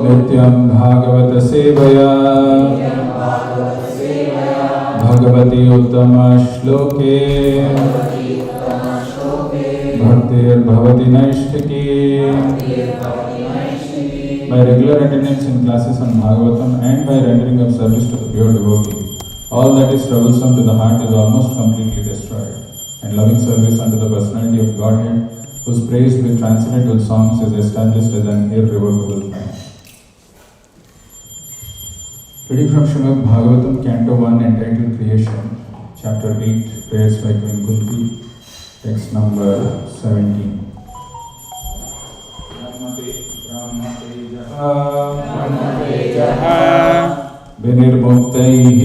नित्यं भागवत सेवया भगवती उत्तम श्लोके भक्तिर्भवति नैष्ठिकी. By regular attendance in classes on Bhagavatam and by rendering of service to the pure devotee, all that is troublesome to the heart is almost completely destroyed, and loving service unto the personality of Godhead, whose praise with transcendental songs is established as an irrevocable fact. Reading from Srimad Bhagavatam, Canto 1, entitled Creation, Chapter 8, Prayers by Queen Kunti, text number 17. विनिर्मुक्तैः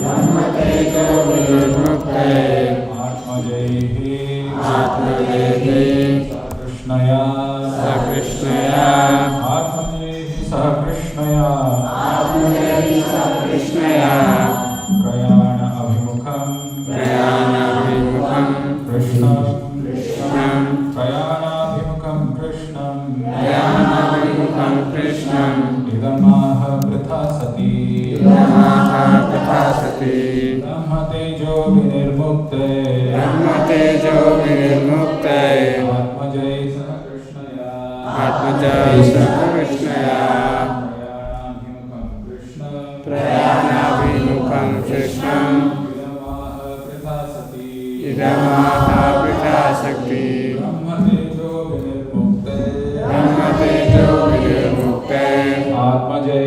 ब्रह्मतेजो विनिर्मुक्तैः आत्मजैः कृष्णया सह कृष्णया प्रयाण अभिमुखं कृष्णं प्रयाणाभिमुखं कृष्णं इदमाह पृथा सती ब्रह्मतेजो विनिर्मुक्ते आत्मजै सह कृष्णया प्रयाणाभिमुखं कृष्णं इदमाह पृथा सती ब्रह्मतेजो विनिर्मुक्ते आत्मजै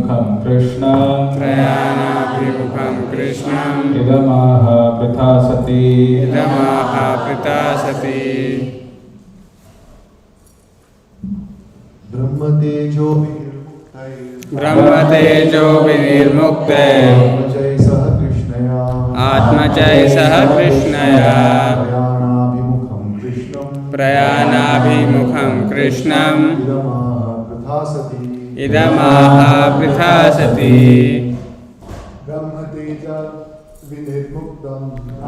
सह कृष्णया प्रयाणाभिमुखं कृष्णं इदमाह पृथा सती ब्रह्मतेजो विनिर्मुक्ते आत्मजै सह कृष्णया प्रयाणाभिमुखं कृष्णं इदमाह पृथा सती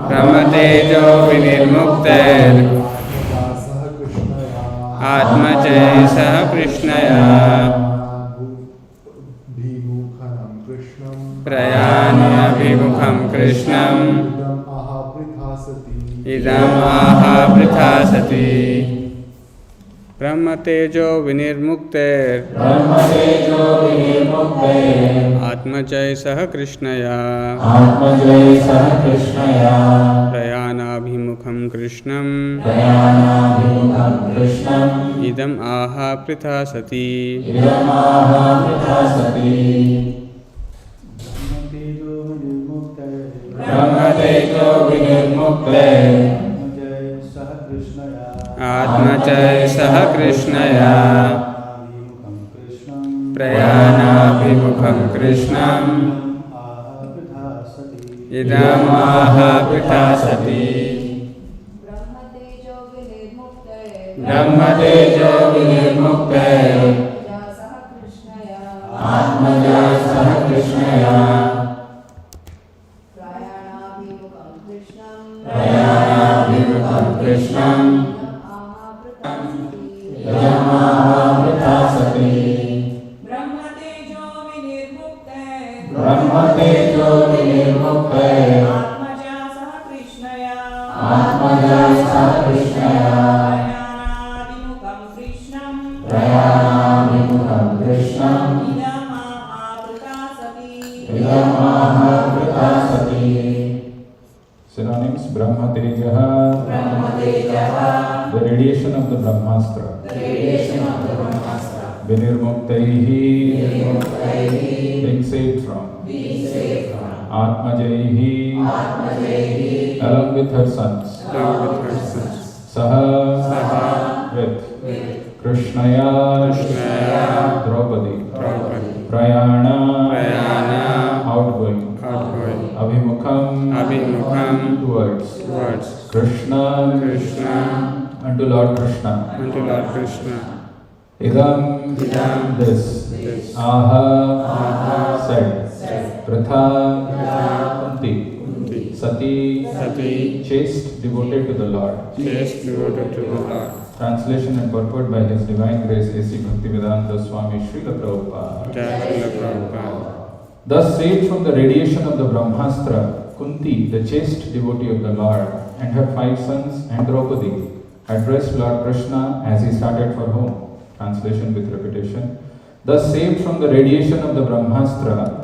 ब्रह्मतेजो विनिर्मुक्ते आत्मजै सह कृष्णया प्रयाणाभिमुखं कृष्णं इदमाह पृथा सती ब्रह्मतेजो विनिर्मुक्ते आत्मजै सह कृष्णया प्रयाणाभिमुखं कृष्णं इदं आह पृथा सती ब्रह्मतेजो विनिर्मुक्ते आत्मजै सह कृष्णया प्रयाणाभिमुखं कृष्णं इदमाह पृथा सती ब्रह्मतेजो विनिर्मुक्ते आत्मजै सह कृष्णया प्रयाणाभिमुखं कृष्णं इदमाह पृथा सती ब्रह्मतेजो विनिर्मुक्ते आत्मजै सह कृष्णया प्रयाणाभिमुखं कृष्णं इदमाह पृथा सती. Synonyms: Brahmatejah, the radiation of the Brahmastra. Vinirmuktaihi, being saved from. Atmajaihi, along with her sons. Saha, with. Krishnaya, Draupadi. Prayana, outgoing. Abhimukham, towards. Krishna, unto Lord Krishna. Idam, this. Aha, said. Pratha, Sati, chaste devoted to the Lord. Translation and purport by His Divine Grace A.C. Bhaktivedanta Swami Srila Prabhupada. Thus saved from the radiation of the Brahmastra, Kunti, the chaste devotee of the Lord, and her 5 sons and Draupadi addressed Lord Krishna as he started for home. Translation with repetition. Thus saved from the radiation of the Brahmastra,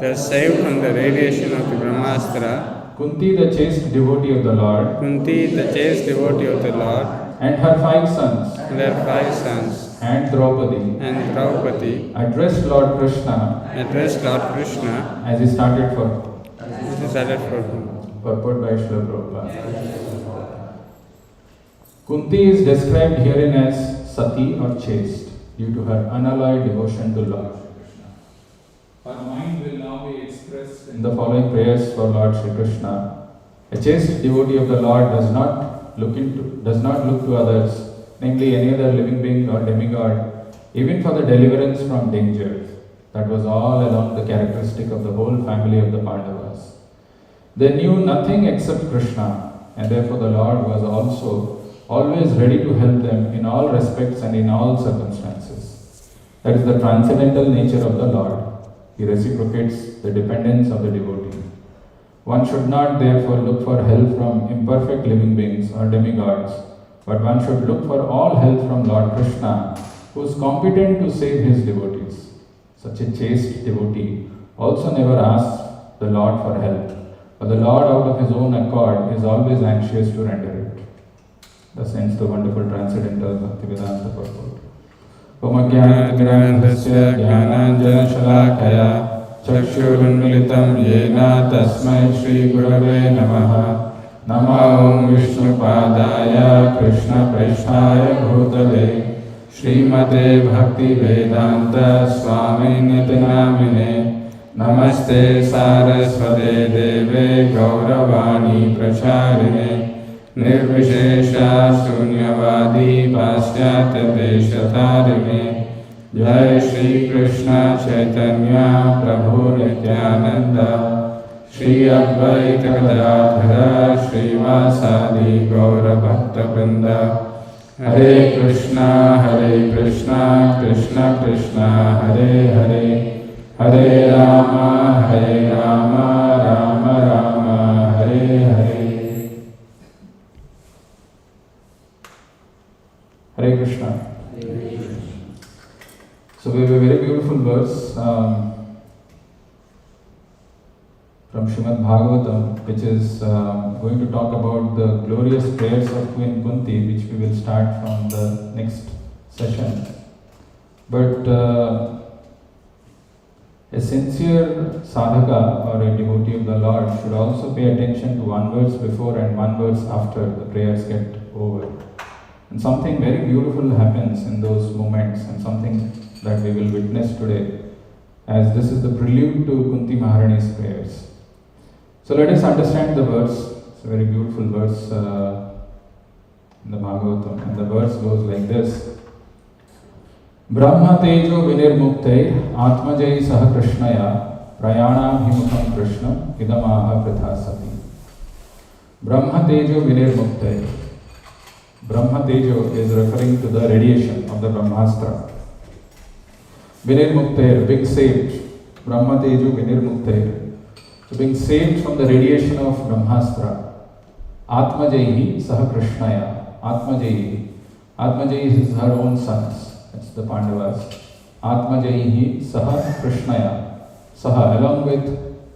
Kunti, the chaste devotee of the Lord, and her 5 sons, and Draupadi addressed Lord Krishna as he started for home. Purport by Srila Prabhupada. Kunti is described herein as Sati or chaste due to her unalloyed devotion to Lord Krishna. Her mind will now be expressed in the following prayers for Lord Sri Krishna. A chaste devotee of the Lord does not look to others, namely any other living being or demigod, even for the deliverance from danger. That was all along the characteristic of the whole family of the Pandavas. They knew nothing except Krishna, and therefore the Lord was also always ready to help them in all respects and in all circumstances. That is the transcendental nature of the Lord. He reciprocates the dependence of the devotee. One should not therefore look for help from imperfect living beings or demigods, but one should look for all help from Lord Krishna, who is competent to save his devotees. Such a chaste devotee also never asks the Lord for help, but the Lord out of his own accord is always anxious to render it. Thus ends the wonderful transcendental Bhaktivedanta purport. Om Jnana-timirandhasya Jnananjana-shalakaya Chakshurunmilitam Yena Tasmai Shri Gurave Namaha. Namo Om Vishnupadaya Krishna Presthaya Bhutale Srimate Bhaktivedanta Swami Nitinamine. Namaste Saraswate Deve Gauravani Pracharine Nirvishesha Shunyavadi Paschatya Deshatarine. Jai Shri Krishna Chaitanya Prabhu Nityananda Shri Advaita Gadadhara Shri Vasadi Gaura Bhakta Vrinda. Hare Krishna Krishna Krishna Hare Hare, Hare Rama Rama Rama Hare Hare. Hare Krishna. So we have a very beautiful verse from Srimad Bhagavatam, which is going to talk about the glorious prayers of Queen Kunti, which we will start from the next session. But a sincere sadhaka or a devotee of the Lord should also pay attention to one verse before and one verse after the prayers get over. And something very beautiful happens in those moments, and something that we will witness today, as this is the prelude to Kunti Maharani's prayers. So let us understand the verse. It's a very beautiful verse in the Bhagavatam, and the verse goes like this. Brahma tejo vinirmukte atmajai saha krishnaya prayana bhimukam krishnam idamaha prithasati. Brahma tejo vinirmukte. Brahma tejo is referring to the radiation of the Brahmastra. Vinirmukte, being saved. Brahma tejo vinirmukte. So being saved from the radiation of Brahmastra. Atmajaihi saha krishnaya. Atmajaihi is her own sons. That's the Pandavas. Atmajaihi saha krishnaya. Saha along with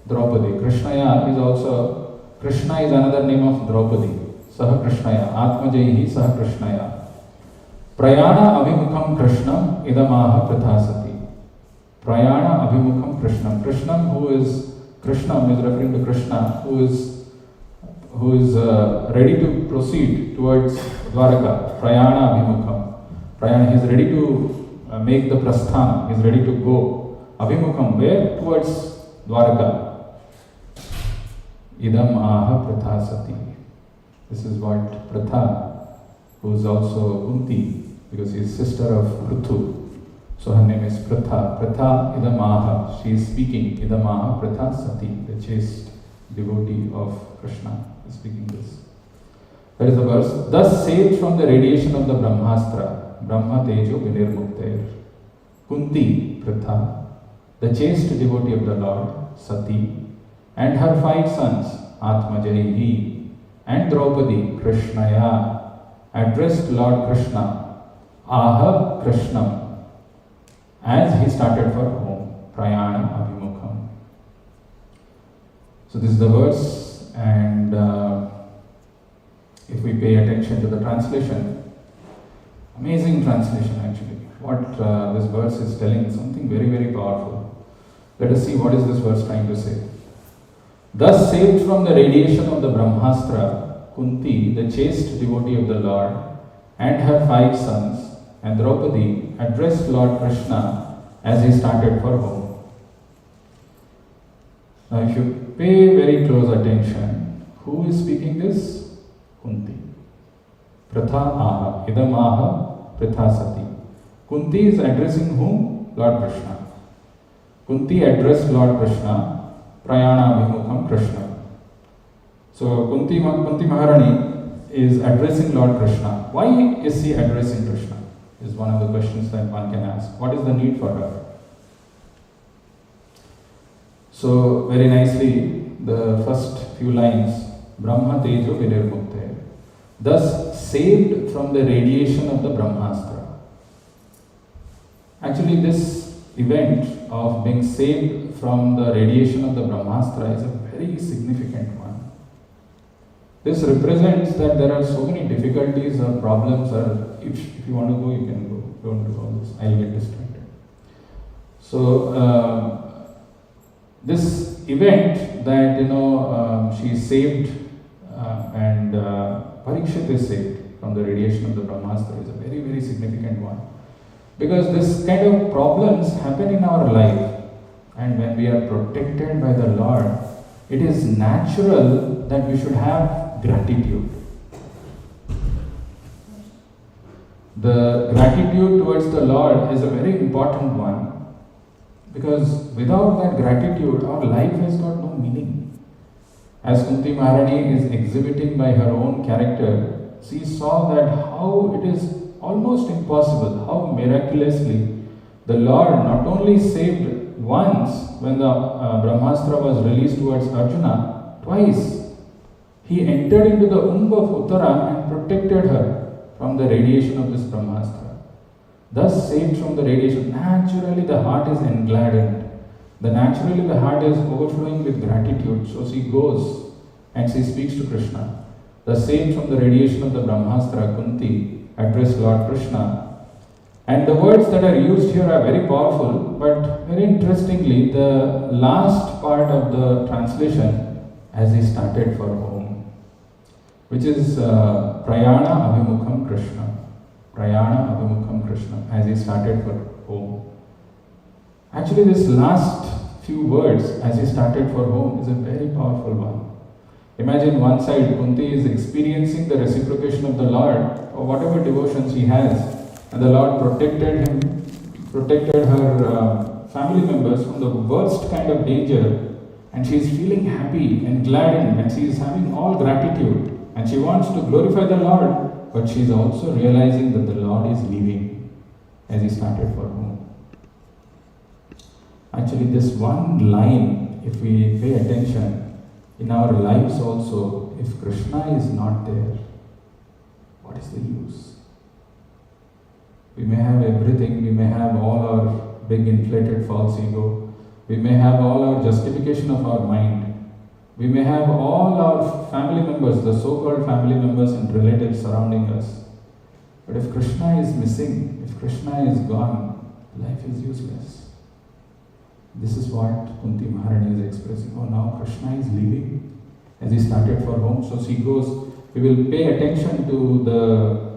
Draupadi. Krishnaya is also, Krishna is another name of Draupadi. Saha krishnaya. Atmajaihi saha krishnaya. Prayana abhimukham krishnam idamaha prithasati. Prayana abhimukham krishnam. Krishnam is referring to Krishna, who is ready to proceed towards Dwaraka. Prayana abhimukham. Prayana, he is ready to make the prasthana, he is ready to go. Abhimukham, where? Towards Dwaraka. Idam aha prathasati. This is what Pratha, who is also Kunti, because he is sister of Prithu. So her name is Pratha. Pratha idam aha. She is speaking. Idam aha prathasati, the chaste devotee of Krishna is speaking this. That is the verse. Thus saved from the radiation of the Brahmastra, Brahma Tejo Vinirmuktair, Kunti Pritha, the chaste devotee of the Lord, Sati, and her 5 sons, Atmajayi and Draupadi, Krishnaya, addressed Lord Krishna, Aha Krishnam, as he started for home, Prayana Abhimukham. So this is the verse, and if we pay attention to the translation, amazing translation actually. What this verse is telling is something very, very powerful. Let us see what is this verse trying to say. Thus saved from the radiation of the Brahmastra, Kunti, the chaste devotee of the Lord, and her 5 sons, and Draupadi addressed Lord Krishna as he started for home. Now if you pay very close attention, who is speaking this? Kunti. Pratha aha, idam aha, pratha sati. Kunti is addressing whom? Lord Krishna. Kunti addressed Lord Krishna, Prayana Abhimukham Krishna. So Kunti Maharani is addressing Lord Krishna. Why is he addressing Krishna? Is one of the questions that one can ask. What is the need for her? So very nicely, the first few lines, Brahma Tejo Vinirmukte, thus saved from the radiation of the Brahmastra. Actually, this event of being saved from the radiation of the Brahmastra is a very significant one. This represents that there are so many difficulties or problems, or if you want to go, you can go. Don't do all this. I'll get distracted. So, this event that, she is saved and Parikshit is saved from the radiation of the Brahmastra is a very, very significant one. Because this kind of problems happen in our life, and when we are protected by the Lord, it is natural that we should have gratitude. The gratitude towards the Lord is a very important one, because without that gratitude, our life has got no meaning. As Kunti Maharani is exhibiting by her own character, she saw that how it is almost impossible, how miraculously the Lord not only saved once when the Brahmastra was released towards Arjuna, twice. He entered into the womb of Uttara and protected her from the radiation of this Brahmastra. Thus saved from the radiation. Naturally the heart is engladdened. Naturally the heart is overflowing with gratitude. So she goes and she speaks to Krishna. Thus saved from the radiation of the Brahmastra, Kunti addressed Lord Krishna. And the words that are used here are very powerful, but very interestingly, the last part of the translation, as he started for home, which is Prayana Abhimukham Krishna. Prayana Abhimukham Krishna, as he started for home. Actually, this last few words, as he started for home, is a very powerful one. Imagine one side, Kunti is experiencing the reciprocation of the Lord, or whatever devotions he has, and the Lord protected her family members from the worst kind of danger, and she is feeling happy and gladdened, and she is having all gratitude, and she wants to glorify the Lord, but she is also realizing that the Lord is leaving as he started for home. Actually, this one line, if we pay attention, in our lives also, if Krishna is not there, what is the use? We may have everything, we may have all our big inflated false ego, we may have all our justification of our mind, we may have all our family members, the so-called family members and relatives surrounding us. But if Krishna is missing, if Krishna is gone, life is useless. This is what Kunti Maharani is expressing. Oh, now Krishna is leaving as he started for home. So she goes, we will pay attention to the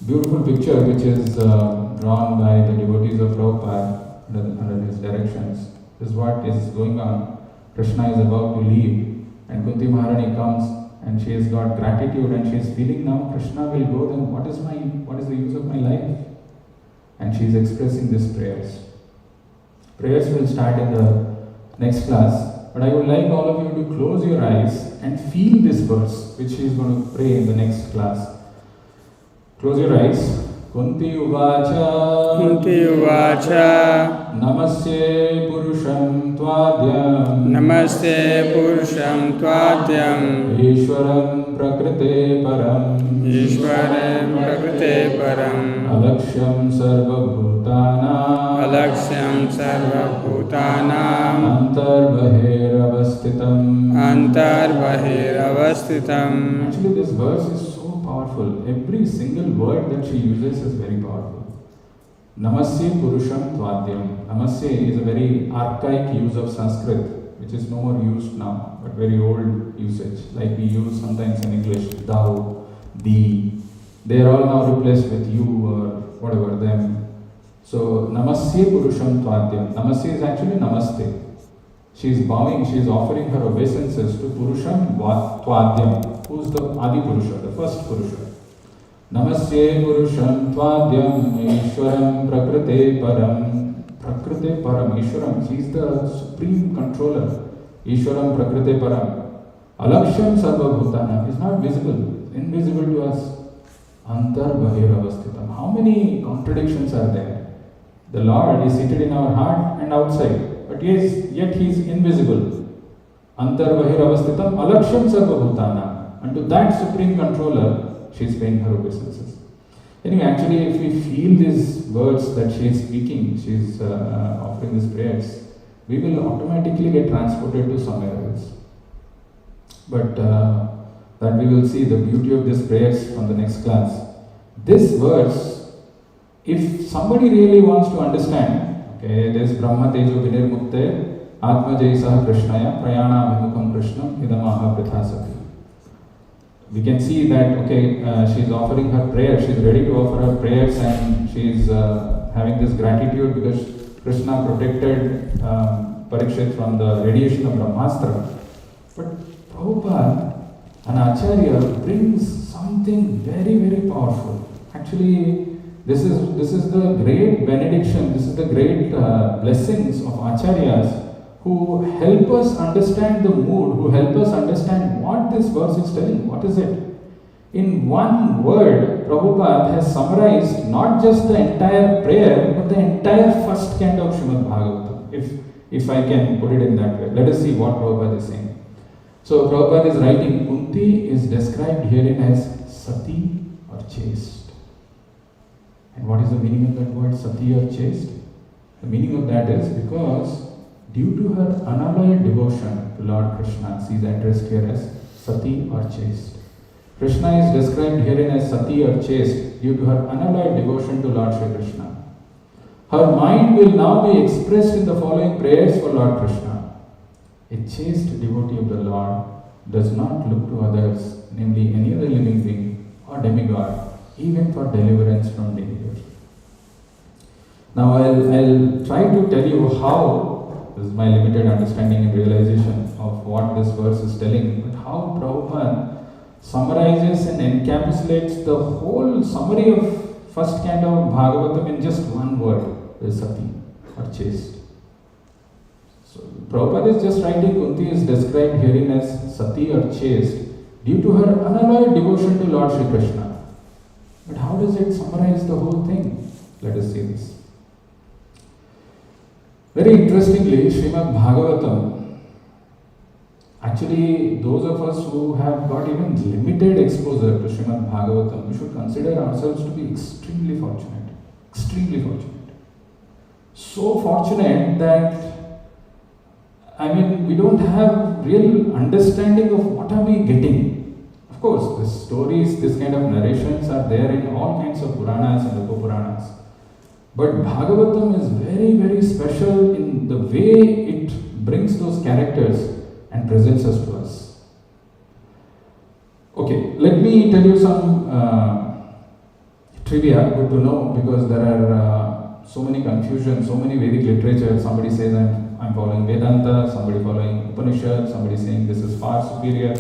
beautiful picture which is drawn by the devotees of Prabhupada under his directions. This is what is going on. Krishna is about to leave, and Kunti Maharani comes and she has got gratitude and she is feeling now Krishna will go, then what is the use of my life? And she is expressing these prayers. Prayers will start in the next class. But I would like all of you to close your eyes and feel this verse, which she is going to pray in the next class. Close your eyes. Kunti uvacha Namaste Purusham Tvadyam Ishwaram Prakrite Param Alaksham Sarvabhutanam Antarbahir Actually, this verse is so powerful. Every single word that she uses is very powerful. Namasya Purusham Tvadyam. Namasya is a very archaic use of Sanskrit, which is no more used now, but very old usage, like we use sometimes in English, thou, thee. They are all now replaced with you or whatever, them. So, Namasya Purusham Tvadyam. Namasya is actually Namaste. She is bowing, she is offering her obeisances to Purusham Tvadyam, who is the Adi Purusha, the first Purusha. Namasya Purusham Tvadyam Ishwaram Prakrite Param Ishwaram, he is the supreme controller. Ishwaram Prakrite Param. Alaksham Sarvabhutana is not visible, invisible to us. Antarbahir. How many contradictions are there? The Lord is seated in our heart and outside, but yet he is invisible. Antarbahir avastitam alaksham sarvabhutana. And to that supreme controller, she is paying her obeisances. Anyway, actually, if we feel these words that she is speaking, she is offering these prayers, we will automatically get transported to somewhere else. But that we will see the beauty of these prayers from the next class. This verse, if somebody really wants to understand, okay, this Brahma Tejo Vinirmukte Atma Jaisah Krishnaya Prayana Vimukam Krishnam Idamaha Prithasati. We can see that, okay, she is offering her prayer, she is ready to offer her prayers, and she is having this gratitude because Krishna protected Parikshit from the radiation of Brahmastra. But Prabhupada, an Acharya, brings something very, very powerful. Actually, this is the great benediction, this is the great blessings of Acharyas who help us understand the mood, who help us understand what this verse is telling. What is it? In one word, Prabhupada has summarized not just the entire prayer, but the entire first canto of Srimad Bhagavatam, if I can put it in that way. Let us see what Prabhupada is saying. So Prabhupada is writing, Kunti is described herein as sati or chaste. And what is the meaning of that word, sati or chaste? The meaning of that is because due to her unalloyed devotion to Lord Krishna, she is addressed here as sati or chaste. Krishna is described herein as sati or chaste due to her unalloyed devotion to Lord Shri Krishna. Her mind will now be expressed in the following prayers for Lord Krishna. A chaste devotee of the Lord does not look to others, namely any other living being or demigod, even for deliverance from danger. Now I'll try to tell you how, this is my limited understanding and realization of what this verse is telling, but how Prabhupada summarizes and encapsulates the whole summary of first canto of Bhagavatam in just one word, is sati or chaste. So Prabhupada is just writing, Kunti is described herein as sati or chaste due to her unalloyed devotion to Lord Shri Krishna. But how does it summarize the whole thing? Let us see this. Very interestingly, Srimad Bhagavatam, actually those of us who have got even limited exposure to Srimad Bhagavatam, we should consider ourselves to be extremely fortunate. Extremely fortunate. So fortunate that, we don't have real understanding of what are we getting. Of course, the stories, this kind of narrations are there in all kinds of Puranas and Upa-Puranas. But Bhagavatam is very, very special in the way it brings those characters and presents us to us. Okay, let me tell you some trivia, good to know, because there are so many confusions, so many Vedic literature. Somebody says I'm following Vedanta, somebody following Upanishad, somebody saying this is far superior.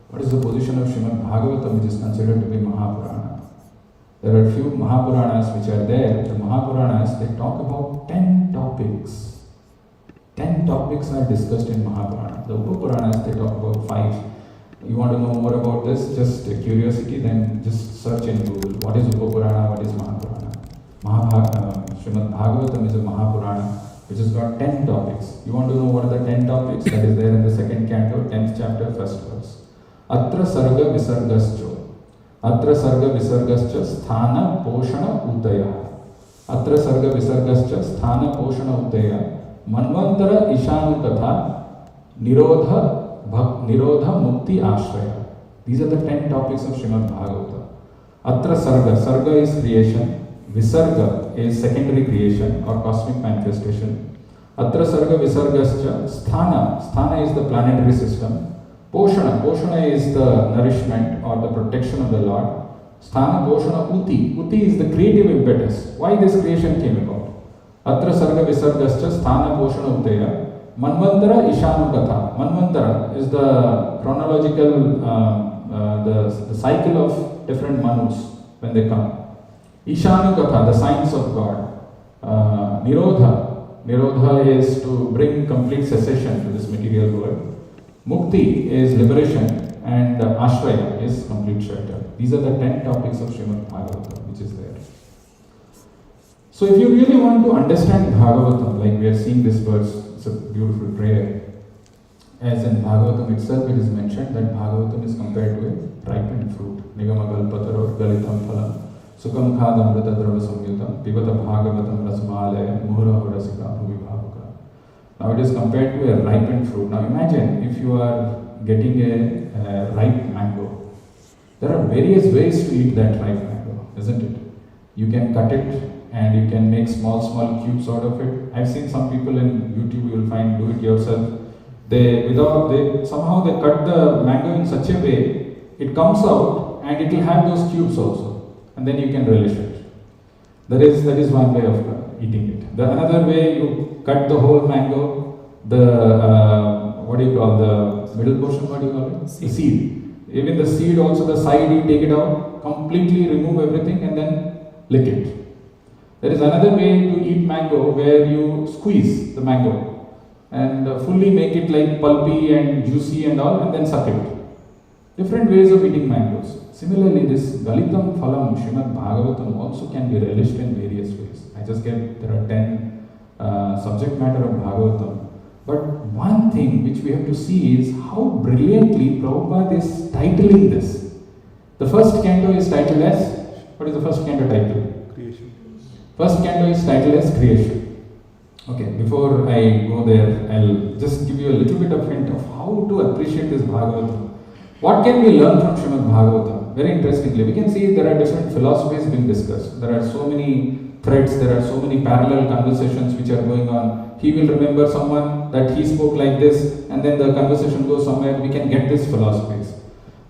What is the position of Srimad Bhagavatam, which is considered to be Mahapurana? There are few Mahapuranas which are there. The Mahapuranas, they talk about 10 topics. 10 topics are discussed in Mahapurana. The Upapuranas, they talk about 5. You want to know more about this? Just a curiosity, then just search in Google. What is Upapurana? What is Mahapurana? Srimad Bhagavatam is a Mahapurana which has got 10 topics. You want to know what are the 10 topics? That is there in the second canto, 10th chapter, 1st verse. Atra sarga visargascho. Atra sarga visargascha sthana poshana udaya. Atra sarga visargascha sthana poshana udaya. Manvantara ishanu katha nirodha mukti ashraya. These are the 10 topics of Srimad Bhagavatam. Atra sarga. Sarga is creation. Visarga is secondary creation or cosmic manifestation. Atra sarga visargascha sthana. Sthana is the planetary system. Poshana. Poshana is the nourishment or the protection of the Lord. Sthana poshana uti. Uti is the creative impetus. Why this creation came about? Atra sarga visargascha sthana poshana utaya. Manvantara ishanu katha. Manvantara is the chronological, the cycle of different manus when they come. Ishanu katha, the signs of God. Nirodha. Nirodha is to bring complete cessation to this material world. Mukti is liberation, and Ashraya is complete shelter. These are the 10 topics of Srimad Bhagavatam which is there. So if you really want to understand Bhagavatam, like we are seeing this verse, it's a beautiful prayer. As in Bhagavatam itself, it is mentioned that Bhagavatam is compared to a ripened fruit. Nigamagalpataror galitam phalam sukam khadamrita drava samyutam pivata bhagavatam rasmalaya muhuraho rasika bhuvi bhavuka. Now it is compared to a ripened fruit. Now imagine if you are getting a ripe mango. There are various ways to eat that ripe mango, isn't it? You can cut it and you can make small cubes out of it. I've seen some people in YouTube, you will find, do it yourself. Somehow they cut the mango in such a way, it comes out and it will have those cubes also. And then you can relish it. That is one way of eating it. Another way, you cut the whole mango, the middle portion, what do you call it? The seed. Even the seed also, the side, you take it out, completely remove everything and then lick it. There is another way to eat mango where you squeeze the mango and fully make it like pulpy and juicy and all, and then suck it. Different ways of eating mangoes. Similarly, this Galitam Phalam, Srimad Bhagavatam also can be relished in various ways. There are 10 subject matter of Bhagavatam. But one thing which we have to see is how brilliantly Prabhupada is titling this. The first canto is titled as, what is the first canto title? Creation. First canto is titled as Creation. Okay, before I go there, I'll just give you a little bit of hint of how to appreciate this Bhagavatam. What can we learn from Srimad Bhagavatam? Very interestingly, we can see there are different philosophies being discussed. There are so many threads, there are so many parallel conversations which are going on. He will remember someone that he spoke like this, and then the conversation goes somewhere. We can get these philosophies.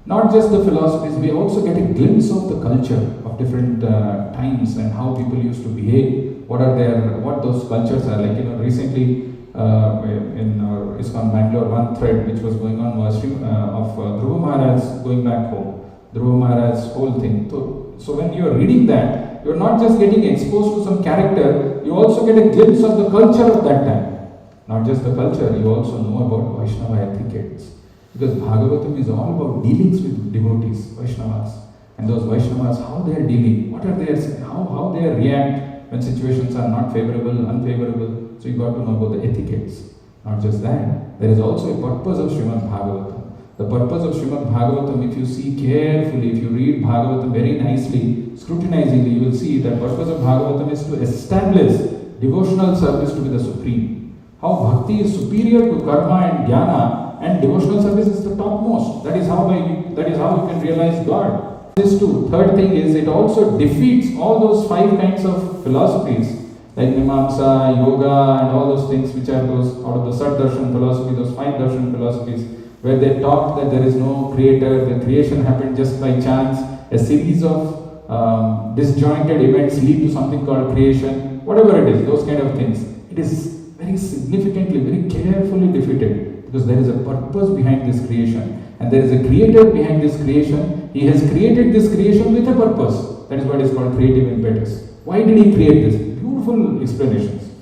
Not just the philosophies, we also get a glimpse of the culture of different times and how people used to behave. What those cultures are like. Recently in ISKCON Bangalore, one thread which was going on was of Dhruva Maharaj going back home. Dhruva Maharaj's whole thing. So when you are reading that, you are not just getting exposed to some character, you also get a glimpse of the culture of that time. Not just the culture, you also know about Vaishnava etiquettes. Because Bhagavatam is all about dealings with devotees, Vaishnavas. And those Vaishnavas, how they are dealing, how they react when situations are not favorable, unfavorable. So you got to know about the etiquettes. Not just that, there is also a purpose of Srimad Bhagavatam. The purpose of Srimad Bhagavatam, if you see carefully, if you read Bhagavatam very nicely, scrutinizingly, you will see that the purpose of Bhagavatam is to establish devotional service to be the supreme. How bhakti is superior to karma and jnana, and devotional service is the topmost. That is how you can realize God. This too. Third thing is, it also defeats all those 5 kinds of philosophies like Mimamsa, Yoga, and all those things which are those out of the Saddarshan philosophy, those 5 darshan philosophies, where they talk that there is no creator, the creation happened just by chance, a series of disjointed events lead to something called creation, whatever it is, those kind of things. It is very significantly, very carefully defeated, because there is a purpose behind this creation, and there is a creator behind this creation. He has created this creation with a purpose. That is what is called creative impetus. Why did he create this? Beautiful explanations.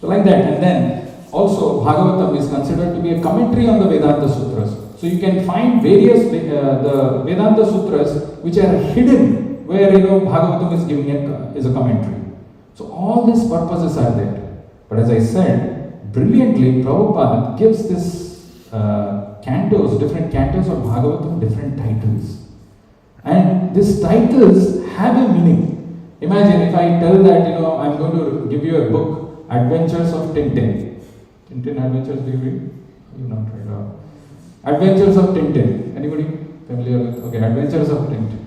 So like that, and then Also, Bhagavatam is considered to be a commentary on the Vedanta Sutras. So you can find various the Vedanta Sutras which are hidden where Bhagavatam is giving is a commentary. So all these purposes are there. But as I said, brilliantly Prabhupada gives this cantos, different cantos of Bhagavatam, different titles. And these titles have a meaning. Imagine if I tell that, I'm going to give you a book, Adventures of Tintin. Tintin Adventures, do you read? You not read all. Adventures of Tintin. Anybody familiar with? Okay, Adventures of Tintin.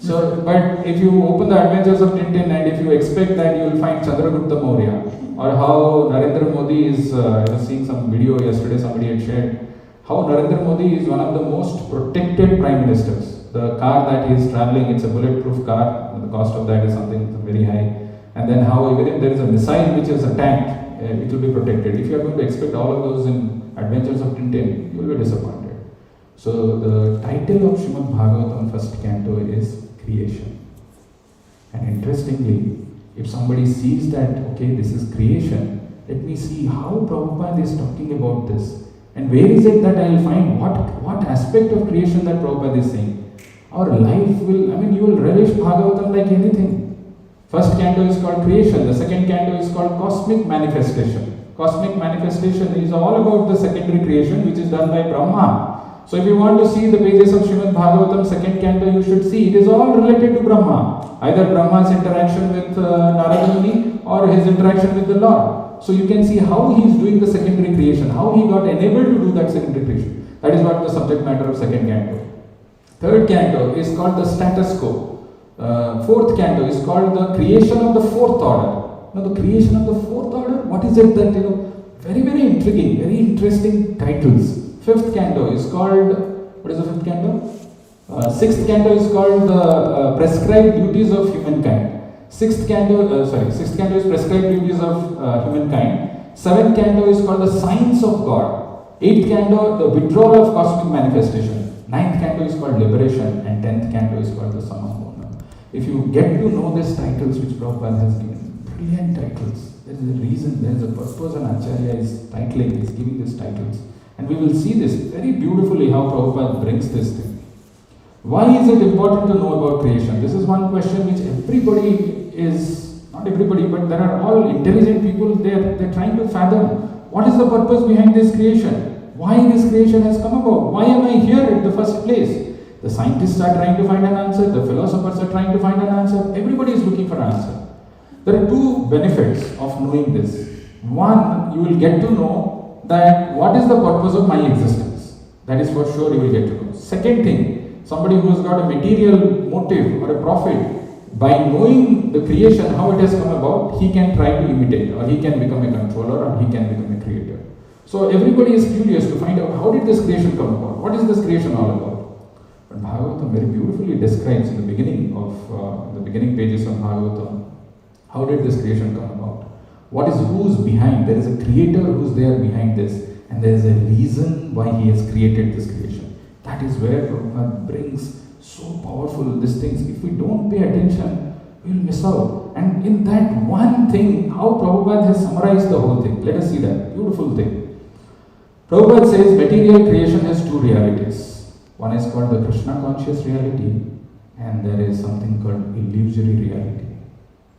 So, but if you open the Adventures of Tintin and if you expect that you will find Chandragupta Maurya, or how Narendra Modi is, I was seeing some video yesterday somebody had shared, how Narendra Modi is one of the most protected prime ministers. The car that he is traveling, it's a bulletproof car, the cost of that is something very high. And then how even if there is a missile which is attacked, it will be protected. If you are going to expect all of those in Adventures of Tintin, you will be disappointed. So the title of Srimad Bhagavatam first canto is Creation. And interestingly, if somebody sees that, okay, this is creation, let me see how Prabhupada is talking about this. And where is it that I will find what aspect of creation that Prabhupada is saying? Our life will, you will relish Bhagavatam like anything. First canto is called Creation, the second canto is called Cosmic Manifestation. Cosmic Manifestation is all about the secondary creation which is done by Brahma. So if you want to see the pages of Srimad Bhagavatam second canto, you should see it is all related to Brahma. Either Brahma's interaction with Narada Muni or his interaction with the Lord. So you can see how he is doing the secondary creation, how he got enabled to do that secondary creation. That is what the subject matter of second canto. Third canto is called the status quo. Fourth canto is called the creation of the fourth order. Now the creation of the fourth order, what is it that, very, very intriguing, very interesting titles. Fifth canto is called, what is the fifth canto? Sixth canto is called the prescribed duties of humankind. Sixth canto is prescribed duties of humankind. Seventh canto is called the science of God. Eighth canto, the withdrawal of cosmic manifestation. Ninth canto is called liberation, and 10th canto is called the Samahona. If you get to know these titles which Prabhupada has given, brilliant titles. There is a reason, there is a purpose, and Acharya is titling, is giving these titles. And we will see this very beautifully how Prabhupada brings this thing. Why is it important to know about creation? This is one question which everybody is, not everybody, but there are all intelligent people, they're trying to fathom. What is the purpose behind this creation? Why this creation has come about? Why am I here in the first place? The scientists are trying to find an answer, the philosophers are trying to find an answer, everybody is looking for an answer. There are two benefits of knowing this. One, you will get to know that what is the purpose of my existence. That is for sure you will get to know. Second thing, somebody who has got a material motive or a profit, by knowing the creation, how it has come about, he can try to imitate, or he can become a controller, or he can become a creator. So everybody is curious to find out how did this creation come about? What is this creation all about? But Bhagavatam very beautifully describes in the beginning of the beginning pages of Bhagavatam, how did this creation come about? What is who's behind? There is a creator who's there behind this, and there is a reason why he has created this creation. That is where Prabhupada brings so powerful these things. If we don't pay attention, we will miss out. And in that one thing, how Prabhupada has summarized the whole thing. Let us see that beautiful thing. Prabhupada says material creation has two realities. One is called the Krishna conscious reality, and there is something called illusory reality.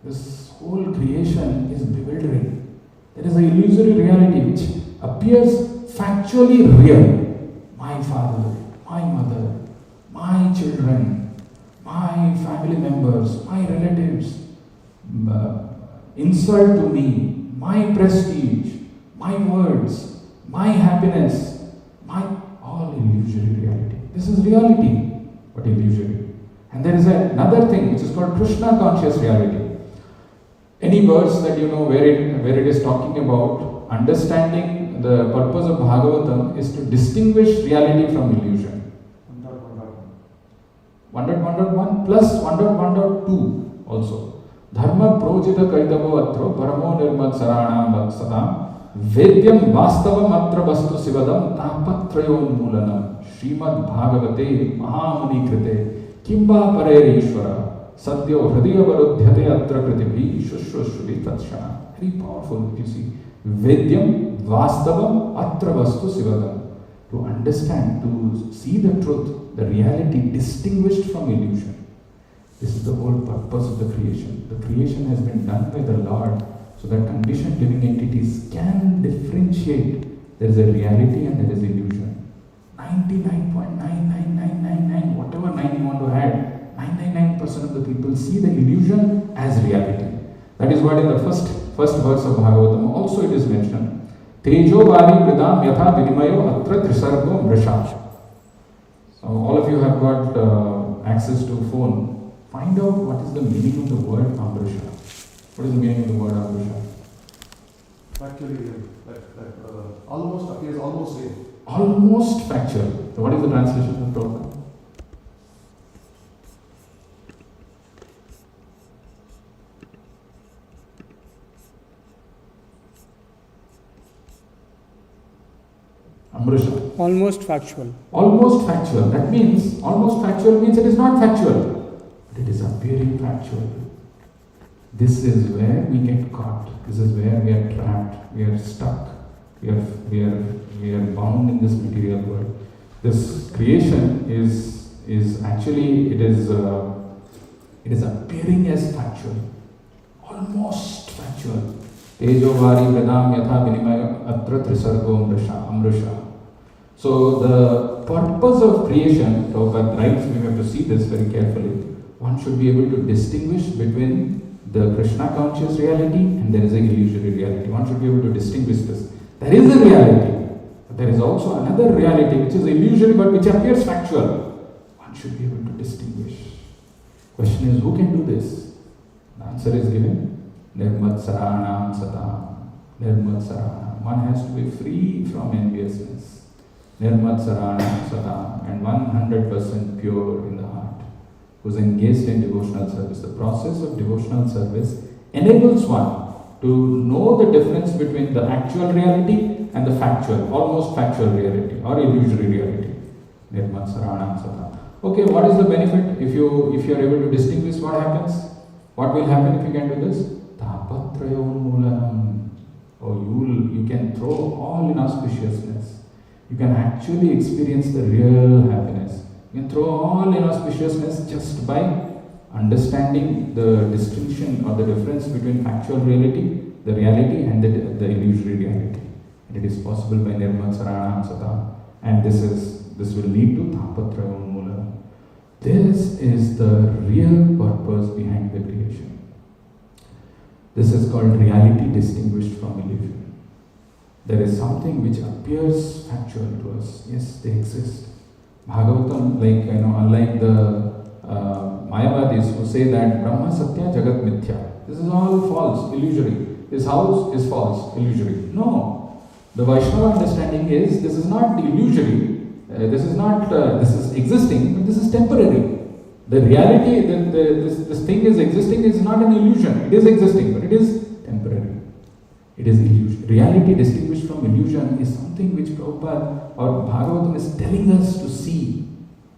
This whole creation is bewildering. There is an illusory reality which appears factually real. My father, my mother, my children, my family members, my relatives, insult to me, my prestige, my words, my happiness, all illusory reality. This is reality, but illusory. And there is another thing which is called Krishna conscious reality. Any verse that you know where it is talking about understanding the purpose of Bhagavatam is to distinguish reality from illusion. 1.1 plus 1.1.2 also. Dharma projita kaitavo atro paramo nirmat saranam sadam Vedyam vastavam atra vastu sivadam tapatrayon mulanam Srimad Bhagavate Mahamuni krite Kimba parere Ishvara Sadhyo hridaya varudhyate atra kritibhi Shushrushruvi tatshana. Very powerful, you see. Vedyam Vastavam Atra Vastu Sivadam. To understand, to see the truth, the reality distinguished from illusion. This is the whole purpose of the creation. The creation has been done by the Lord so that conditioned living entities can differentiate. There is a reality and there is illusion. 99.99999, whatever 9 you want to add, 99% of the people see the illusion as reality. That is what in the first verse of Bhagavatam also it is mentioned. Tejo vari mridam yatha vinimayo atra trisargo mrisha. So all of you have got access to phone. Find out what is the meaning of the word amrisha. What is the meaning of the word amrisha? Actually, almost appears almost same. Almost factual. So what is the translation of Prabhupada? Amrisha. Almost factual. Almost factual. That means, almost factual means it is not factual, but it is appearing factual. This is where we get caught. This is where we are trapped. We are stuck. We are bound in this material world. This creation is actually it is appearing as factual, almost factual. Tejo vari vrinam yatha vinimaya atra trisargo amrisha. So the purpose of creation, Prabhupada writes, we have to see this very carefully. One should be able to distinguish between the Krishna conscious reality and there is an illusory reality. One should be able to distinguish this. There is a reality, but there is also another reality which is illusory but which appears factual. One should be able to distinguish. Question is, who can do this? The answer is given. Nirmat saranam satam. Nirmat saranam. One has to be free from enviousness. Nirmat saranam satam. And 100% pure in the heart. Who is engaged in devotional service. The process of devotional service enables one to know the difference between the actual reality and the factual, almost factual reality or illusory reality. Nirmat saranam satam. Okay, what is the benefit if you are able to distinguish? What happens? What will happen if you can do this? Tapatrayomulanam. Oh, you can throw all inauspiciousness. You can actually experience the real happiness. You can throw all inauspiciousness just by understanding the distinction or the difference between factual reality, the reality and the illusory reality. And it is possible by Nirmat Saranam Satam. And this will lead to Tapatrayomula. This is the real purpose behind the creation. This is called reality distinguished from illusion. There is something which appears factual to us. Yes, they exist. Bhagavatam, unlike the Mayavadis who say that Brahma Satya Jagat Mithya. This is all false, illusory. This house is false, illusory. No. The Vaishnava understanding is this is not illusory. This is existing, but this is temporary. The reality, this thing is existing is not an illusion. It is existing, but it is temporary. It is illusion. Reality distinguished from illusion is something which Prabhupada or Bhagavatam is telling us to see.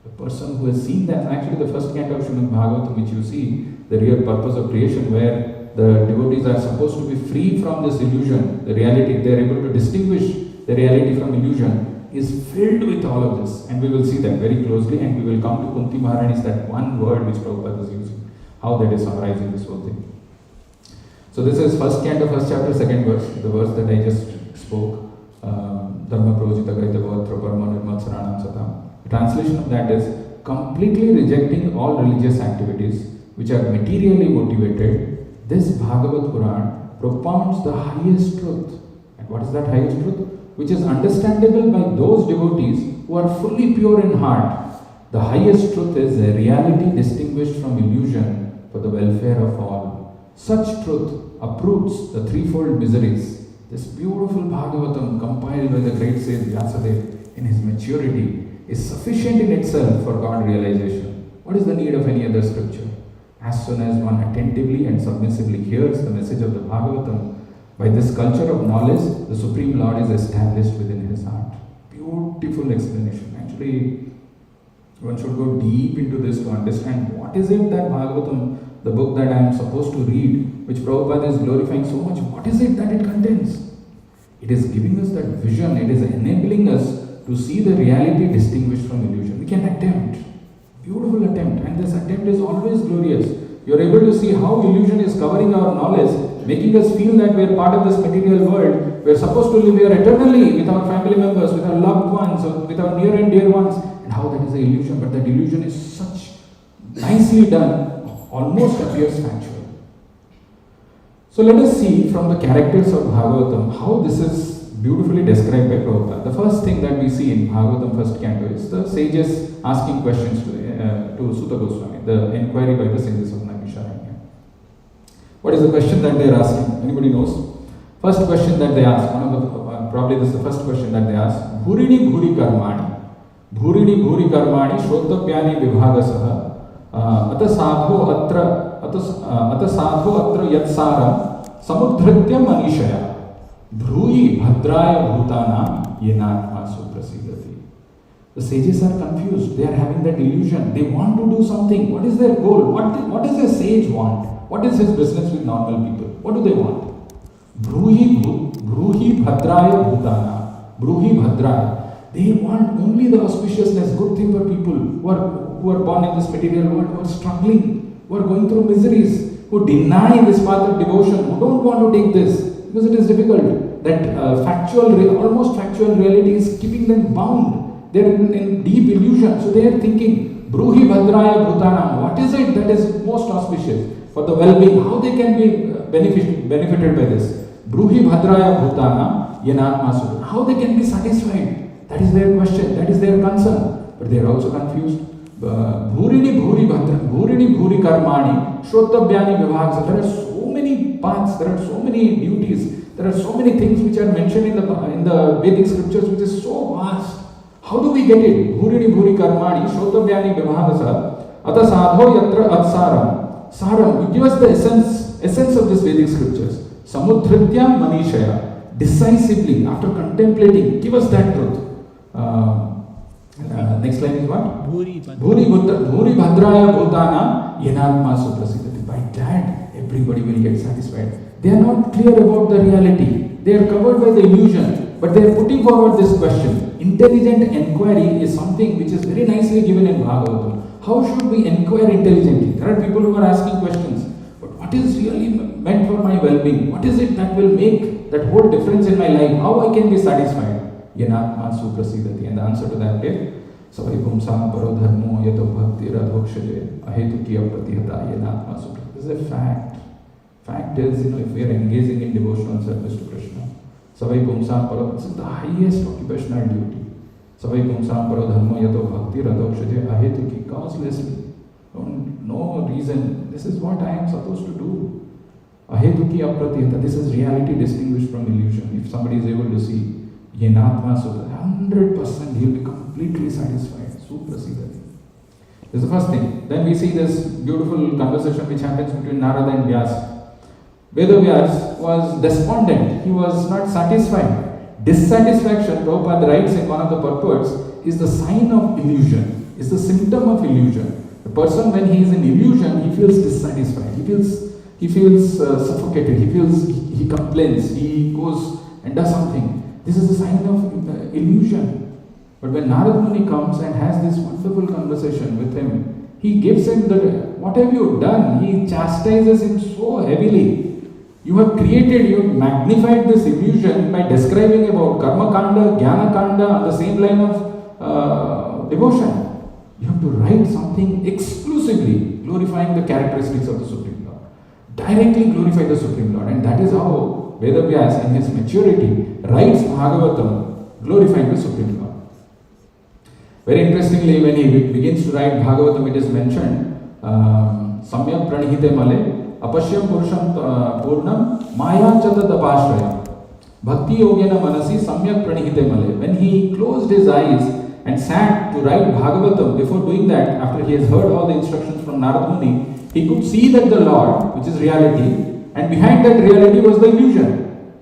The person who has seen that, actually the first canto of Srimad Bhagavatam which you see, the real purpose of creation where the devotees are supposed to be free from this illusion, the reality, they are able to distinguish the reality from illusion, is filled with all of this. And we will see that very closely and we will come to Kunti Maharani's that one word which Prabhupada is using, how that is summarizing this whole thing. So this is first canto, first chapter, second verse, the verse that I just spoke. Dharma Projita Gaita Bhavatra Parma Nirmat Saranam Satam. The translation of that is completely rejecting all religious activities which are materially motivated. This Bhagavad Puran propounds the highest truth. And what is that highest truth? Which is understandable by those devotees who are fully pure in heart. The highest truth is a reality distinguished from illusion for the welfare of all. Such truth uproots the threefold miseries. This beautiful Bhagavatam compiled by the great sage Vyasadeva in his maturity is sufficient in itself for God realization. What is the need of any other scripture? As soon as one attentively and submissively hears the message of the Bhagavatam, by this culture of knowledge, the Supreme Lord is established within his heart. Beautiful explanation. Actually, one should go deep into this to understand what is it that Bhagavatam, the book that I am supposed to read, which Prabhupada is glorifying so much, what is it that it contains? It is giving us that vision, it is enabling us to see the reality distinguished from illusion. We can attempt, beautiful attempt, and this attempt is always glorious. You are able to see how illusion is covering our knowledge, making us feel that we are part of this material world. We are supposed to live here eternally with our family members, with our loved ones, or with our near and dear ones, and how that is an illusion. But that illusion is such nicely done, almost appears factual. So let us see from the characters of Bhagavatam how this is beautifully described by Prabhupada. The first thing that we see in Bhagavatam first canto is the sages asking questions to Sutta Goswami, the inquiry by the sages of Naimisharanya. What is the question that they are asking? Anybody knows? First question that they ask, probably this is the first question that they ask, Bhurini Bhuri Karmani. Bhurini Bhuri Karmani Shrotabhyani Vibhagasaha Ata sadho atra yatsaram samudhritya manishaya Bhrui Bhadraya Bhutana Yenatma Suprasidati. The sages are confused. They are having that illusion. They want to do something. What is their goal? What does a sage want? What is his business with normal people? What do they want? Bhrui Bhadraya Bhutana. Bhrui Bhadraya. They want only the auspiciousness, good thing for people who are born in this material world, who are struggling, who are going through miseries, who deny this path of devotion, who don't want to take this because it is difficult. That almost factual reality is keeping them bound. They are in deep illusion. So they are thinking, Bruhi Bhadraya Bhutanam, what is it that is most auspicious for the well-being? How they can be benefited by this? Bruhi Bhadraya Bhutana Yenatma Sudha. How they can be satisfied? That is their question, that is their concern. But they are also confused. Bhurini Bhuri Karmani Shrotabhyani Vibhagasa. There are so many paths, there are so many duties, there are so many things which are mentioned in the Vedic scriptures which is so vast. How do we get it? Bhurini Bhuri Karmani Shrotabhyani Vibhagasa Ata sadho yatra atsaram. Saram, give us the essence of this Vedic scriptures. Samudhritya manishaya. Decisively, after contemplating, give us that truth. Next line is what? Bhuri Bhadraya Bhutana Yenatma Suprasidati. By that, everybody will get satisfied. They are not clear about the reality. They are covered by the illusion. But they are putting forward this question. Intelligent inquiry is something which is very nicely given in Bhagavatam. How should we inquire intelligently? There are people who are asking questions. But what is really meant for my well-being? What is it that will make that whole difference in my life? How I can be satisfied? Yenatma Suprasidati. And the answer to that is Savai Pumsam Paro Dharmo Yato Bhakti Radhokshaje Ahetuki Apratihata Yenatma Suprasidati. This is a fact. Fact is, if we are engaging in devotional service to Krishna, Savai Pumsam Paro, this is the highest occupational duty. Savai Pumsam Paro Dharmo Yato Bhakti Radhokshaje Ahetuki, causelessly. No reason. This is what I am supposed to do. Ahetuki Apratihata. This is reality distinguished from illusion. If somebody is able to see Yenatma Suprasidati, 100% he will be completely satisfied. Suprasidati. This is the first thing. Then we see this beautiful conversation which happens between Narada and Vyasa. Vedavyas was despondent. He was not satisfied. Dissatisfaction, Prabhupada writes in one of the purports, is the sign of illusion. It's the symptom of illusion. The person, when he is in illusion, he feels dissatisfied. He feels suffocated. He complains. He goes and does something. This is a sign of illusion. But when Narada Muni comes and has this wonderful conversation with him, he gives him what have you done? He chastises him so heavily. You have magnified this illusion by describing about Karma Kanda, Jnana Kanda on the same line of devotion. You have to write something exclusively glorifying the characteristics of the Supreme Lord. Directly glorify the Supreme Lord. And that is how Vedavyas in his maturity writes Bhagavatam glorifying the Supreme Lord. Very interestingly, when he begins to write Bhagavatam, it is mentioned Samyak Pranihite Male Apashyam Purusham Purnam Maya Chatadapashraya Bhakti Yogena Manasi Samyak Pranihite Male. When he closed his eyes and sat to write Bhagavatam, before doing that, after he has heard all the instructions from Narada Muni, he could see that the Lord, which is reality, and behind that reality was the illusion.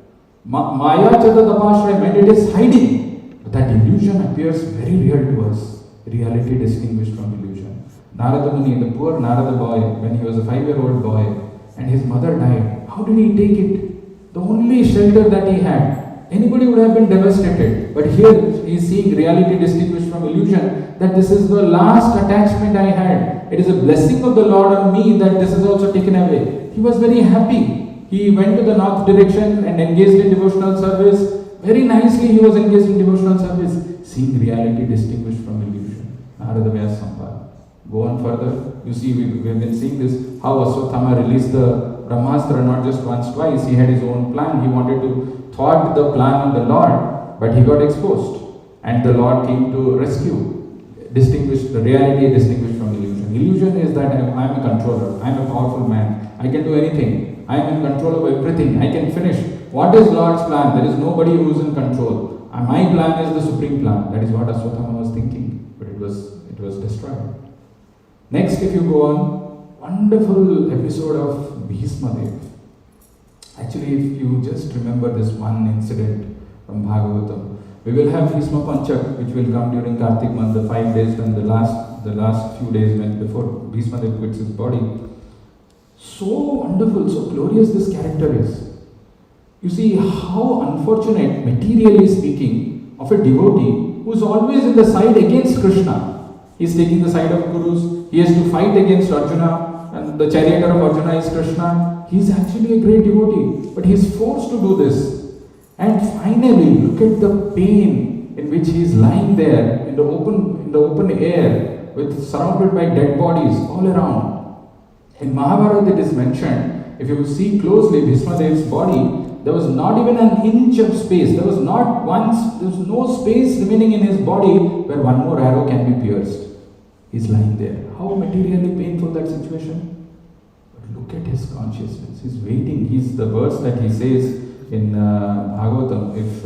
Maya Chatadapashraya meant it is hiding. But that illusion appears very real to us. Reality distinguished from illusion. Narada Muni, the poor Narada boy, when he was a 5-year-old boy, and his mother died, how did he take it? The only shelter that he had anybody would have been devastated. But here he is seeing reality distinguished from illusion, that this is the last attachment I had. It is a blessing of the Lord on me that this is also taken away. He was very happy. He went to the north direction and engaged in devotional service. Very nicely he was engaged in devotional service, seeing reality distinguished from illusion. Narada Vyasa Samvada. Go on further. You see, we have been seeing this, how Aswathama released the Brahmastra not just once, twice. He had his own plan. He wanted to thwart the plan of the Lord, but he got exposed. And the Lord came to rescue, distinguish the reality distinguished from illusion. Illusion is that I am a controller, I am a powerful man, I can do anything, I am in control of everything, I can finish. What is Lord's plan? There is nobody who is in control. My plan is the supreme plan. That is what Aswathama was thinking, but it was destroyed. Next, if you go on, wonderful episode of Bhishma Dev. Actually, if you just remember this one incident from Bhagavatam, we will have Bhishma Panchak, which will come during Kartik month, the 5 days when the last few days when before Bhishma Dev quits his body. So wonderful, so glorious this character is. You see how unfortunate, materially speaking, of a devotee who is always in the side against Krishna. He is taking the side of gurus, he has to fight against Arjuna, and the charioteer of Arjuna is Krishna. He is actually a great devotee, but he is forced to do this. And finally, look at the pain in which he is lying there in the open air, surrounded by dead bodies all around. In Mahabharata it is mentioned, if you see closely Bhishma Dev's body, there was not even an inch of space. There was no space remaining in his body where one more arrow can be pierced. He's lying there. How materially painful that situation. But look at his consciousness. He's waiting. He's the verse that he says in Bhagavatam. If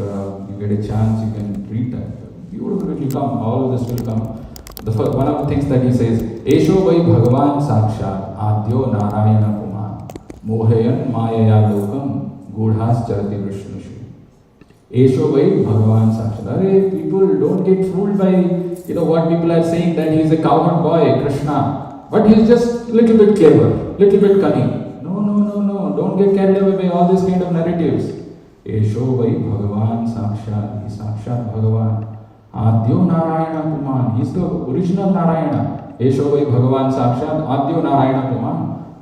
you get a chance, you can read that. Beautiful, it will come. All of this will come. One of the things that he says, Esho vai Bhagavan Sakshat Adyo Narayana Puman Mohayan Mayaya Lokam Gudhas Charati Vishnushu. Esho vai Bhagavan Sakshat. People don't get fooled by what people are saying, that he is a cowherd boy, Krishna. But he is just a little bit clever, little bit cunning. No. Don't get carried away by all these kind of narratives. Esho vai Bhagavan Sakshat. He is Sakshat Bhagavan. Adyo Narayana Puman. He is the original Narayana. Esho vai Bhagavan Sakshat Adyo Narayana Puman.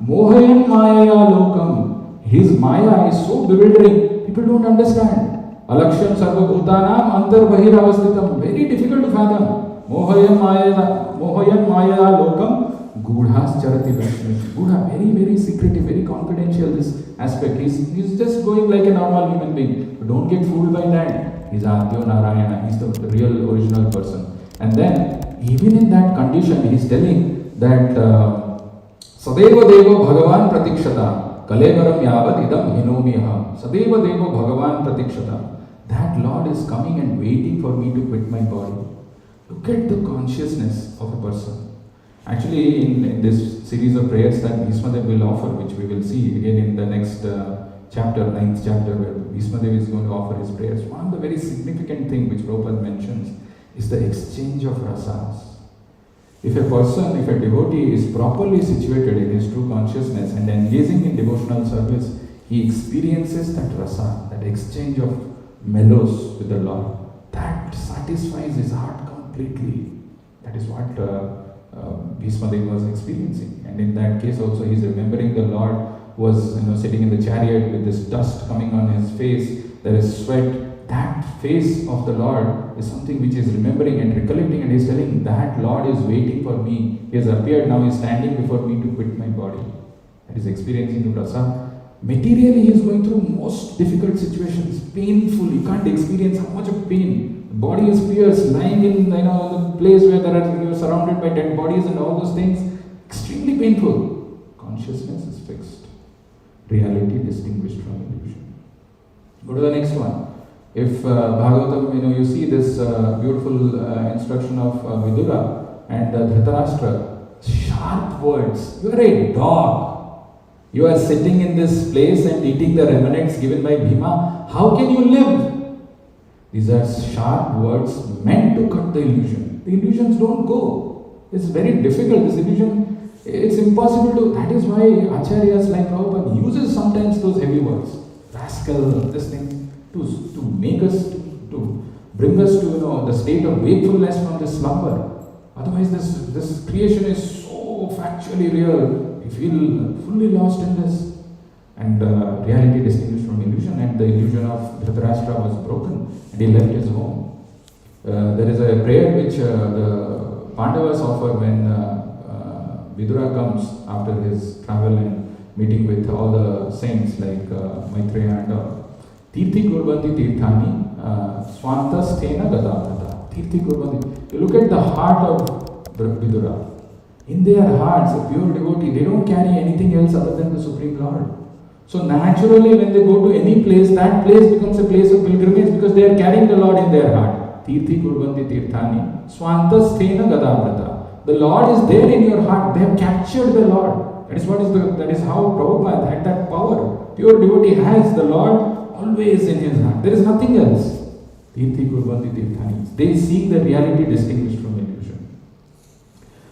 Mohayan Mayaya Lokam. His Maya is so bewildering. People don't understand. Alaksham Sarva Bhutanam Antar Bahiravastitam. Very difficult to fathom. Mohayan Mayaya Lokam Gudhas Charati Vishnu. Gudha, very, very secretive, very confidential this aspect. He's just going like a normal human being. But don't get fooled by that. He's Adyo Narayana, he's the real original person. And then, even in that condition, he's telling that Sadeva Devo Bhagavan Pratikshata Kalevaram Yavad Idam Hinomiyaham. Sadeva Devo Bhagavan Pratikshata. That Lord is coming and waiting for me to quit my body. Look at the consciousness of a person. Actually, in this series of prayers that Bhishma Dev will offer, which we will see again in the next chapter, 9th chapter, where Bhishma Dev is going to offer his prayers. One of the very significant thing which Prabhupada mentions is the exchange of rasas. If a devotee is properly situated in his true consciousness and engaging in devotional service, he experiences that rasa, that exchange of mellows with the Lord. That satisfies his heart completely. That is what Bhishma Dev was experiencing. And in that case also he is remembering the Lord was sitting in the chariot with this dust coming on his face, there is sweat. That face of the Lord is something which he is remembering and recollecting, and he is telling that Lord is waiting for me. He has appeared, now he is standing before me to quit my body. That is experiencing the rasa. Materially he is going through most difficult situations, painful. You can't experience how much of pain. The body is pierced, lying in the place where you are surrounded by dead bodies and all those things. Extremely painful. Consciousness is fixed. Reality distinguished from illusion. Go to the next one. If Bhagavatam, you see this beautiful instruction of Vidura and Dhritarashtra, sharp words. You are a dog. You are sitting in this place and eating the remnants given by Bhima. How can you live? These are sharp words meant to cut the illusion. The illusions don't go. It's very difficult. This illusion, it's impossible to. That is why Acharyas like Prabhupada uses sometimes those heavy words. Rascal, this thing. to make us, to bring us to the state of wakefulness from this slumber. Otherwise, this creation is so factually real. We feel fully lost in this. And reality distinguished from illusion, and the illusion of Dhritarashtra was broken, and he left his home. There is a prayer which the Pandavas offer when Vidura comes after his travel and meeting with all the saints like Maitreya and Tirthi Gurbanti Tirthani Swantasthena Gadadhata. Tirthi Gurbanti. You look at the heart of Vidura. In their hearts, a pure devotee, they don't carry anything else other than the Supreme Lord. So naturally, when they go to any place, that place becomes a place of pilgrimage because they are carrying the Lord in their heart. Tirthi Gurvanti Tirthani Swantasthena Gadavrata. The Lord is there in your heart. They have captured the Lord. That is how Prabhupada had that power. Pure devotee has the Lord always in his heart. There is nothing else. Tirthi Gurvanti Tirthani. They seek the reality distinguished from illusion.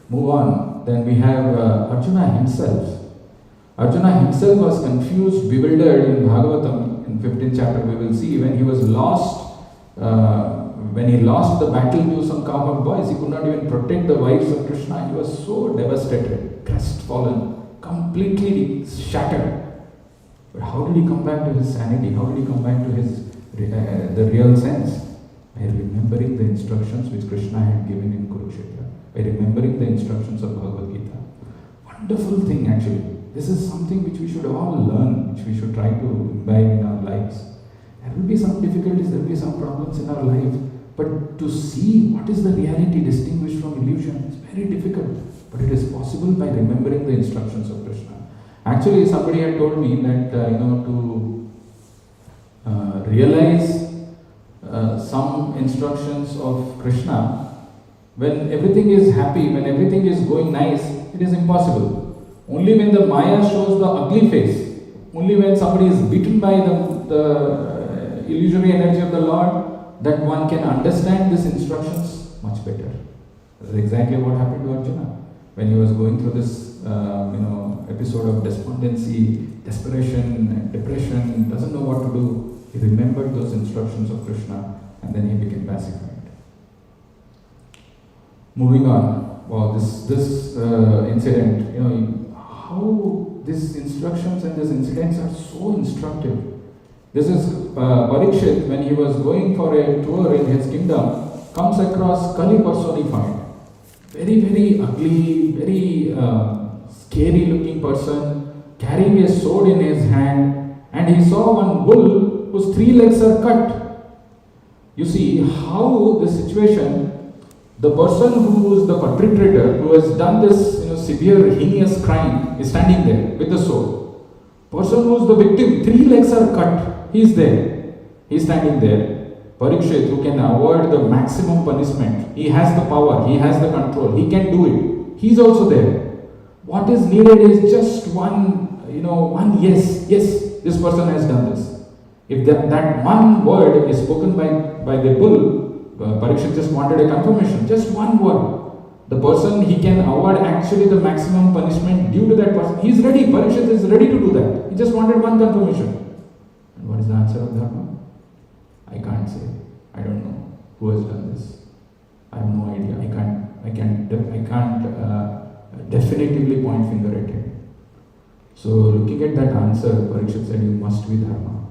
Move on. Then we have Arjuna himself. Arjuna himself was confused, bewildered in Bhagavatam. In 15th chapter we will see when he was lost, when he lost the battle to some cowherd boys, he could not even protect the wives of Krishna. He was so devastated, crestfallen, completely shattered. But how did he come back to his sanity? How did he come back to his the real sense? By remembering the instructions which Krishna had given in Kurukshetra, by remembering the instructions of Bhagavad Gita. Wonderful thing actually. This is something which we should all learn, which we should try to imbibe in our lives. There will be some difficulties, there will be some problems in our life, but to see what is the reality distinguished from illusion is very difficult. But it is possible by remembering the instructions of Krishna. Actually, somebody had told me that to realize some instructions of Krishna, when everything is happy, when everything is going nice, it is impossible. Only when the Maya shows the ugly face, only when somebody is beaten by the illusory energy of the Lord, that one can understand these instructions much better. That's exactly what happened to Arjuna. When he was going through this episode of despondency, desperation, and depression, doesn't know what to do, he remembered those instructions of Krishna and then he became pacified. Moving on, wow, this incident, how these instructions and these incidents are so instructive. This is Parikshit, when he was going for a tour in his kingdom, comes across Kali personified. Very, very ugly, very scary looking person, carrying a sword in his hand, and he saw one bull whose 3 legs are cut. You see how the situation, the person who is the perpetrator, who has done this severe, heinous crime, is standing there with the sword. Person who is the victim, 3 legs are cut, he is there. He is standing there. Parikshit, who can avoid the maximum punishment, he has the power, he has the control, he can do it. He is also there. What is needed is just one yes, this person has done this. If that one word is spoken by the bull, Parikshit just wanted a confirmation, just one word. The person, he can avoid actually the maximum punishment due to that person. He is ready, Parikshit is ready to do that. He just wanted one confirmation. And what is the answer of Dharma? I can't say. I don't know who has done this. I have no idea. I can't definitively point finger at him. So looking at that answer, Parikshit said, you must be Dharma.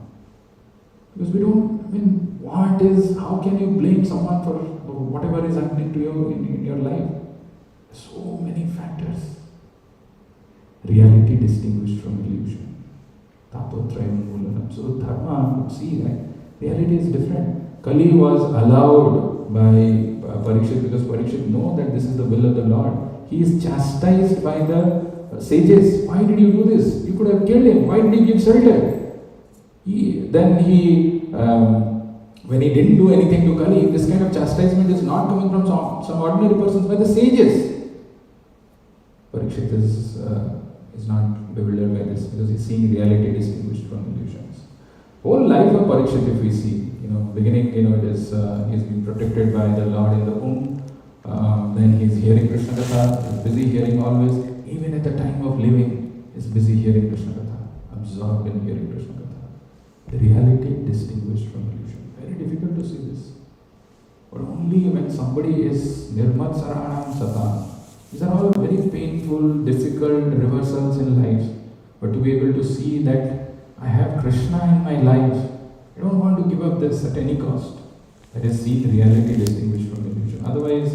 Because how can you blame someone for whatever is happening to you in your life? So many factors. Reality distinguished from illusion. Tapotrayam Mulanam. So Dharma would see that reality is different. Kali was allowed by Parikshit because Parikshit knows that this is the will of the Lord. He is chastised by the sages. Why did you do this? You could have killed him. Why did you give shelter? When he didn't do anything to Kali, this kind of chastisement is not coming from some ordinary persons, but the sages. Parikshit is not bewildered by this because he's seeing reality distinguished from illusions. Whole life of Parikshit, if we see, beginning, it is he's been protected by the Lord in the womb. Then he's hearing Krishna Katha, he's busy hearing always. Even at the time of living, he's busy hearing Krishna Katha, absorbed in hearing Krishna Katha. The reality distinguished from illusion. Very difficult to see this. But only when somebody is Nirmat Saranam Satan. These are all very painful, difficult reversals in life. But to be able to see that I have Krishna in my life, I don't want to give up this at any cost. That is see the reality distinguished from illusion. Otherwise,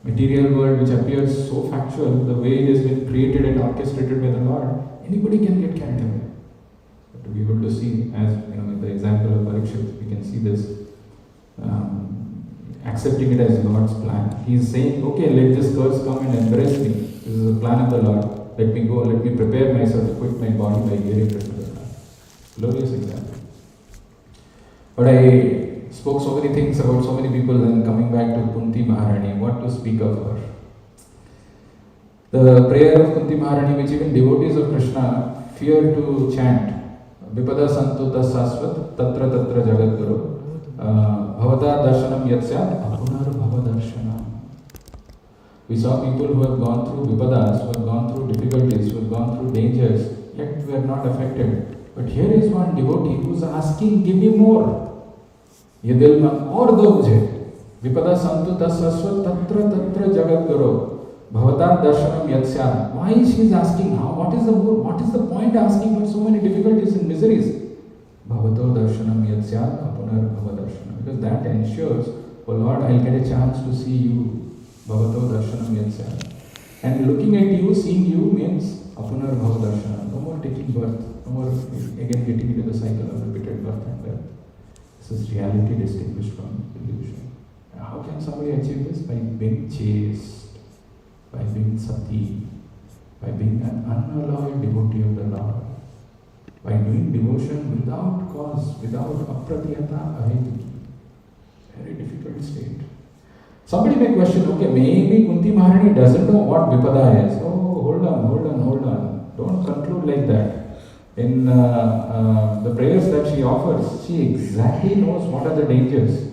material world which appears so factual, the way it has been created and orchestrated by the Lord, anybody can get carried away. But to be able to see, as in the example of Parikshit, we can see this, accepting it as Lord's plan. He is saying, okay, let this curse come and embrace me. This is the plan of the Lord. Let me go, let me prepare myself to quit my body by hearing Krishna's plan. Glorious example. But I spoke so many things about so many people, and coming back to Kunti Maharani, what to speak of her. The prayer of Kunti Maharani, which even devotees of Krishna fear to chant, Vipada Santu Tasasvat Tatra Tatra Jagadguru Bhavata Darshanam Yatsyat Apunar Bhava Darshanam. We saw people who have gone through vipadas, who have gone through difficulties, who have gone through dangers, yet were not affected. But here is one devotee who is asking, give me more. ये दिल में और दो मुझे. विपदा संतु तस्वस्व तत्र तत्र जगद्गुरो भवता दर्शनम यत्स्यात्. Why she is asking now? What is the mood? What is the point asking for so many difficulties and miseries? Bhavato darshanam yatsyat apunar bhava darshanam. Because that ensures, oh Lord, I'll get a chance to see you. Bhavato darshanam yatsyat. And looking at you, seeing you means apunar bhava darshanam. No more taking birth. No more again getting into the cycle of repeated birth and death. This is reality distinguished from illusion. How can somebody achieve this? By being chaste, by being sati, by being an unalloyed devotee of the Lord, by doing devotion without cause, without apratiyata ahituki. Very difficult state. Somebody may question, okay, maybe Kunti Maharani doesn't know what vipada is. Oh, hold on. Don't conclude like that. In the prayers that she offers, she exactly knows what are the dangers.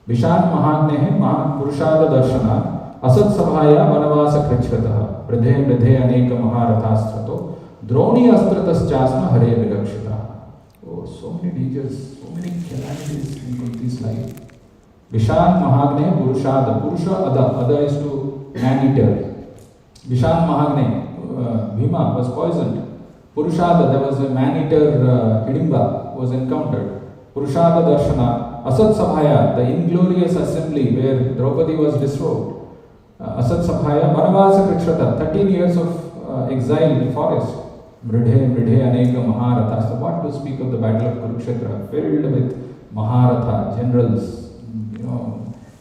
Vishan Mahagnehe Purushada Darshana Asat Sabhaya Vanavasa Krichrataha Pradhe Aneka Maharathasthato Droni Astratas Chasma Hare Virakshita. Oh, so many dangers, so many calamities in Kunti's life. Vishan Mahagnehe Purushada. Purusha Ada is to man-eater. Vishan Mahagnehe, Bhima was poisoned. Purushada, there was a man-eater Hidimba was encountered. Purushada Darshana, Asat Sabhaya, the inglorious assembly where Draupadi was disrobed. Asat Sabhaya, Vanavasa Krichrata, 13 years of exile in the forest. Mridhe Aneka Maharathas. So what to speak of the battle of Kurukshetra, filled with Maharatha, generals,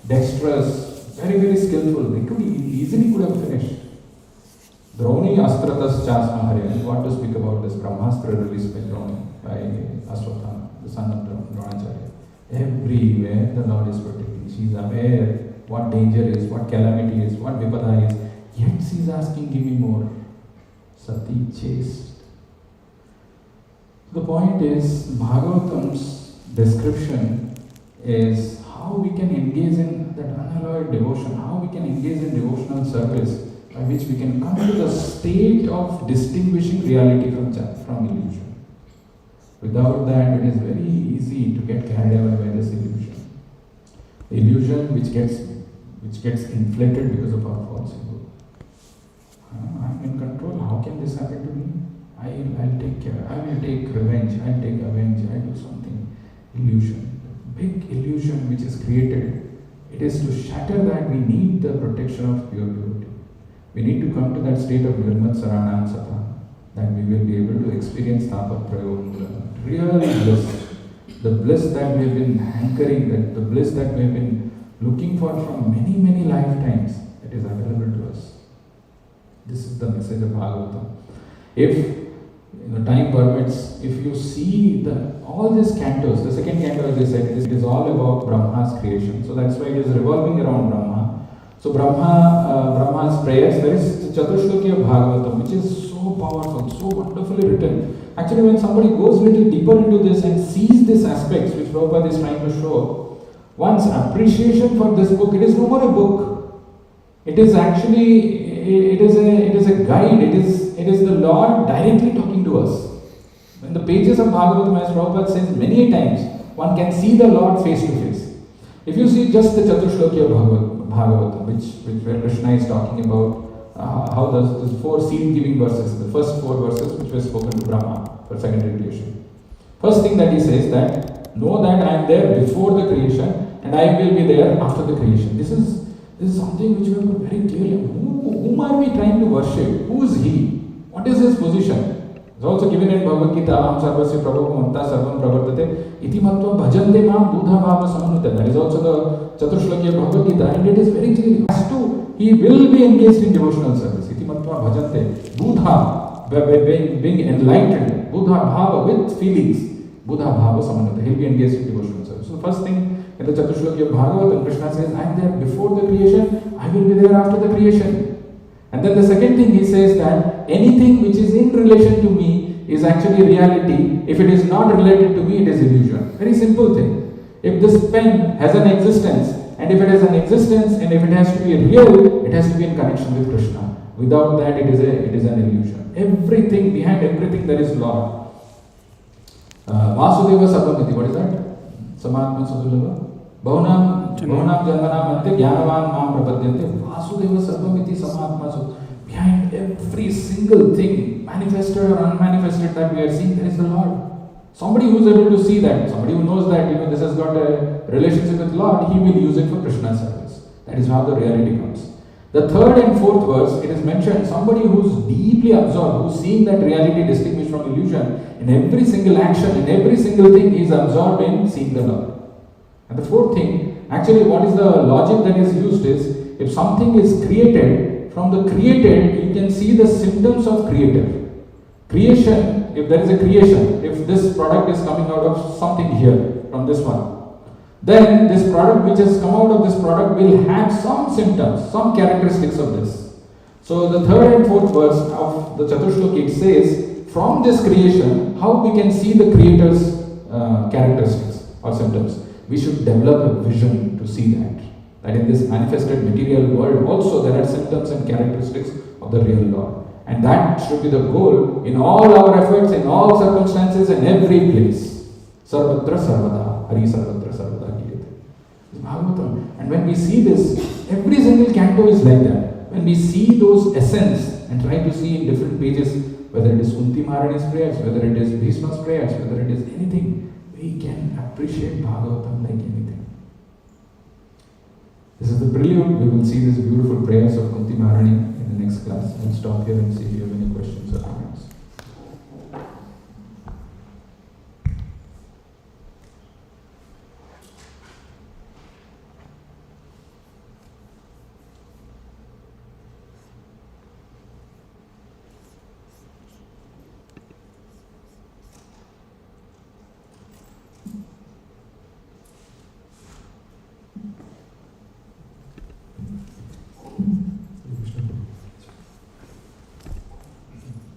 dexterous, very, very skillful. They could easily have finished. Droni Astratas Chasma Hare. And what to speak about this Brahmastra released by Droni, by Aswathama, the son of Dronacharya. Everywhere the Lord is protecting. She is aware what danger is, what calamity is, what vipada is. Yet she is asking, give me more. Sati chaste. The point is, Bhagavatam's description is how we can engage in that unalloyed devotion, how we can engage in devotional service, by which we can come to the state of distinguishing reality from illusion. Without that, it is very easy to get carried away by this illusion. The illusion which gets inflated because of our false ego. I'm in control. How can this happen to me? I'll take care. I will take revenge. I'll take avenge. I'll do something. Illusion. Big illusion which is created. It is to shatter that we need the protection of pure devotee. We need to come to that state of Nirmat Saranam Satan, that we will be able to experience Tapat Prayog, real bliss. The bliss that we have been hankering, the bliss that we have been looking for from many, many lifetimes, it is available to us. This is the message of Bhagavatam. If time permits, if you see all these cantos, the second canto, as I said, it is all about Brahma's creation. So that's why it is revolving around Brahma. So Brahma's prayers, there is the Chatushloki of Bhagavatam, which is so powerful, so wonderfully written. Actually, when somebody goes a little deeper into this and sees these aspects which Prabhupada is trying to show, one's appreciation for this book, it is no more a book. It is actually, it is a guide. It is the Lord directly talking to us. In the pages of Bhagavatam, as Prabhupada says many times, one can see the Lord face to face. If you see just the Chaturshloki of Bhagavatam, where Krishna is talking about how the 4 seed-giving verses, the first 4 verses which were spoken to Brahma for secondary creation. First thing that he says that, know that I am there before the creation and I will be there after the creation. This is something which we have got very clearly. Whom are we trying to worship? Who is he? What is his position? It's also given in Bhagavad Gita, Aham sarvasya prabhu manta sarvam pravartate iti matva bhajante mam buddha bhava samanute. That is also the Chaturshloki of Bhagavad Gita, and it is very clear. He will be engaged in devotional service. Iti matva bhajante. Buddha, being enlightened, Buddha bhava with feelings, Buddha bhava samanute. He will be engaged in devotional service. So the first thing in the Chaturshloki of Bhagavatam, Krishna says, I am there before the creation, I will be there after the creation. And then the second thing he says that anything which is in relation to me is actually reality. If it is not related to me, it is illusion. Very simple thing. If this pen has an existence, and if it has an existence, and if it has to be real, it has to be in connection with Krishna. Without that, it is an illusion. Everything, behind everything there is Lord. Vasudeva Sarvamiti, what is that? Samatma Sudulava. Bhavanam Janmanam Ante Jnanavan Mam Prapadyante. Vasudeva Sarvamiti Samatma Sudulava. Behind every single thing, manifested or unmanifested that we are seeing, there is the Lord. Somebody who is able to see that, somebody who knows that this has got a relationship with Lord, he will use it for Krishna service. That is how the reality comes. The third and fourth verse, it is mentioned somebody who is deeply absorbed, who is seeing that reality distinguished from illusion. In every single action, in every single thing, he is absorbed in seeing the Lord. And the fourth thing, actually what is the logic that is used is, if something is created, from the created, you can see the symptoms of creator. Creation, if there is a creation, if this product is coming out of something here, from this one, then this product which has come out of this product will have some symptoms, some characteristics of this. So the third and fourth verse of the Chaturshloki, it says, from this creation, how we can see the creator's characteristics or symptoms. We should develop a vision to see that. That in this manifested material world also there are symptoms and characteristics of the real Lord. And that should be the goal in all our efforts, in all circumstances, in every place. Sarvatra Sarvada, Hari Sarvatra Sarvada Giyate. It's Bhagavatam. And when we see this, every single canto is like that. When we see those essence and try to see in different pages, whether it is Kunti Maharani's prayers, whether it is Bhishma's prayers, whether it is anything, we can appreciate Bhagavatam like anything. This is the prelude. We will see these beautiful prayers of Kunti Maharani in the next class. We'll stop here and see if you have any questions or comments.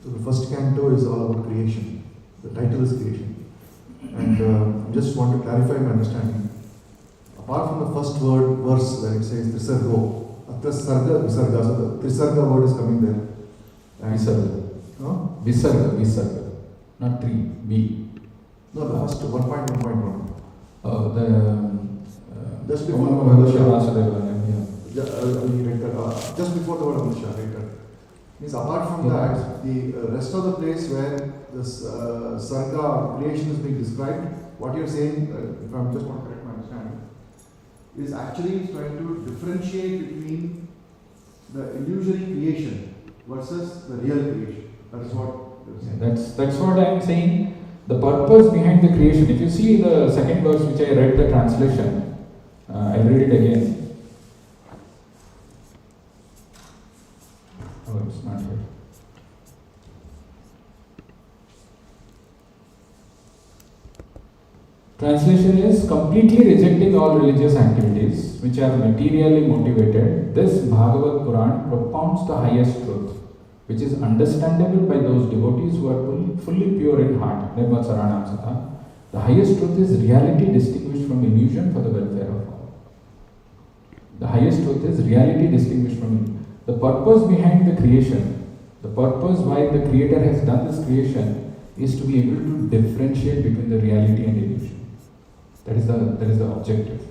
So the first canto is all about creation. The title is creation. And I just want to clarify my understanding. Apart from the first verse where it says Trisargo, Atrasarga, Visarga, so the Trisarga word is coming there. And Visarga. No? Visarga. Not three. V. No, the first 1.1.1. Just before the word just before the word Amusha, right? Means apart from that, the rest of the place where this Sarga creation is being described, what you're saying, if I'm just want to correct my understanding, is actually trying to differentiate between the illusory creation versus the real creation. That is what you're saying. That's what I'm saying. The purpose behind the creation. If you see the second verse which I read the translation, I'll read it again. Oh, it's not here. Translation is completely rejecting all religious activities which are materially motivated. This Bhagavad Puran propounds the highest truth, which is understandable by those devotees who are fully pure in heart. The highest truth is reality distinguished from illusion for the welfare of all. The highest truth is reality distinguished from illusion. The purpose behind the creation, the purpose why the Creator has done this creation is to be able to differentiate between the reality and illusion. That is the objective.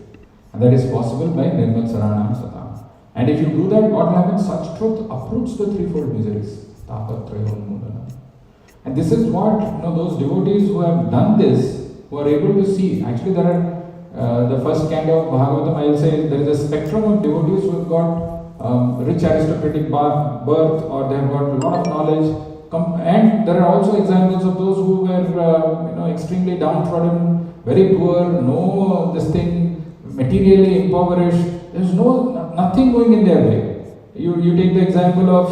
And that is possible by Nirmal Saranam Satam. And if you do that, what will happen? Such truth uproots the threefold miseries. Tapatrayonmudana. And this is what, those devotees who have done this, who are able to see. Actually, there are the first kind of Bhagavatam, I will say, there is a spectrum of devotees who have got rich aristocratic birth, or they have got a lot of knowledge. And there are also examples of those who were, extremely downtrodden, very poor, materially impoverished. There is nothing going in their way. You take the example of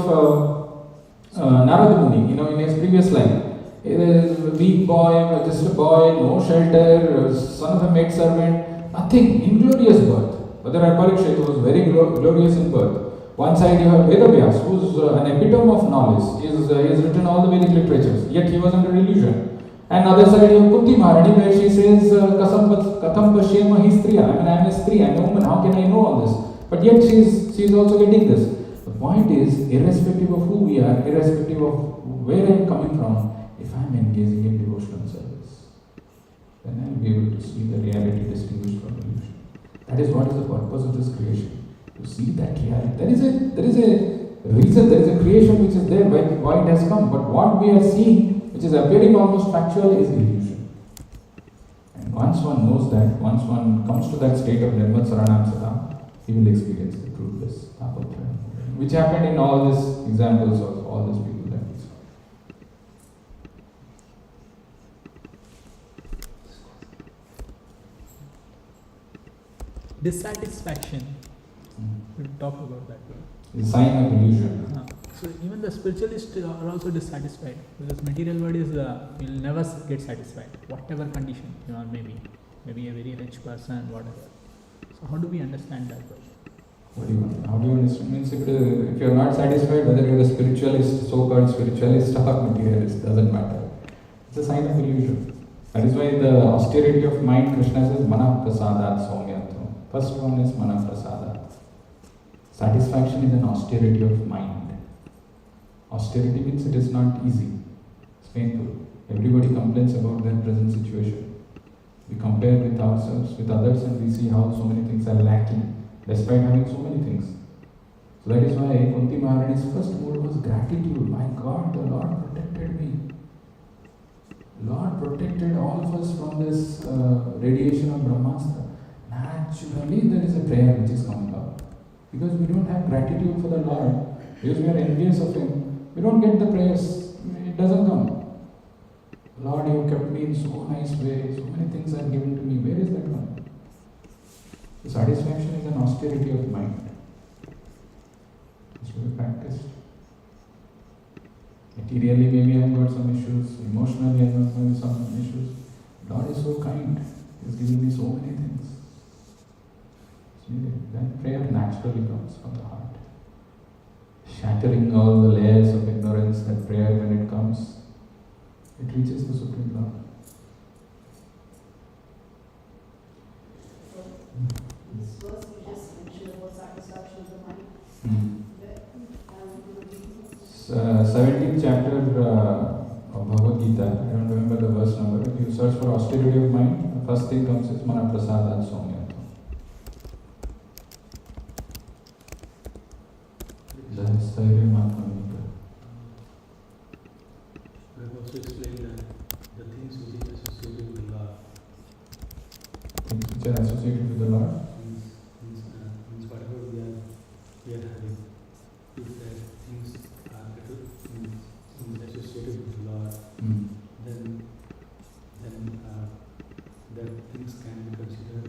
Narada Muni, in his previous life. He is a weak boy, just a boy, no shelter, son of a maidservant, nothing, inglorious birth. But there are Parikshit, who was very glorious in birth. One side you have Vedavyas, who is an epitome of knowledge. He has written all the Vedic literatures, yet he was under illusion. And other side you have Kunti Maharani, where she says, Katham Pashyema hi striya. I am a stri, I am a woman, how can I know all this? But yet she is also getting this. The point is, irrespective of who we are, irrespective of where I am coming from, if I am engaging in devotional service, then I will be able to see the reality distinguished from illusion. That is what is the purpose of this creation. To see that reality. There is a reason, there is a creation which is there, why it has come. But what we are seeing, which is appearing almost factual, is illusion. And once one knows that, once one comes to that state of Nirmal Saranam Satam, he will experience the true bliss, which happened in all these examples of all these people that we saw. Dissatisfaction. We'll talk about that. The sign of illusion. So even the spiritualists are also dissatisfied, because material world is will never get satisfied, whatever condition you are, maybe a very rich person, whatever. So how do we understand that? How do you understand? Means if you are not satisfied, whether you are a spiritualist, so-called spiritualist or materialist, doesn't matter. It's a sign of illusion. That is why the austerity of mind, Krishna says, Mana Prasadat Somyatvam. First one is Mana Prasadat. Satisfaction is an austerity of mind. Austerity means it is not easy. It's painful. Everybody complains about their present situation. We compare with ourselves, with others, and we see how so many things are lacking, despite having so many things. So that is why Kunti Maharani's first mood was gratitude. My God, the Lord protected me. Lord protected all of us from this radiation of Brahmastra. Naturally, there is a prayer which is coming up. Because we don't have gratitude for the Lord, because we are envious of Him, we don't get the prayers, it doesn't come. Lord, you kept me in so nice way, so many things are given to me, where is that one? The satisfaction is an austerity of mind. It should be practiced. Materially, maybe I have got some issues, emotionally I have got some issues. God is so kind, He has given me so many things. Then prayer naturally comes from the heart. Shattering all the layers of ignorance, that prayer, when it comes, it reaches the Supreme Lord. This verse you just mentioned about satisfaction of the mind. 17th chapter of Bhagavad Gita, I don't remember the verse number. If you search for austerity of mind, the first thing comes is Mana Prasadat Somya. I've also explained that the things which are associated with the Lord. Things which are associated with the Lord? Means whatever we are having, if that things are associated with the Lord, then that things can be considered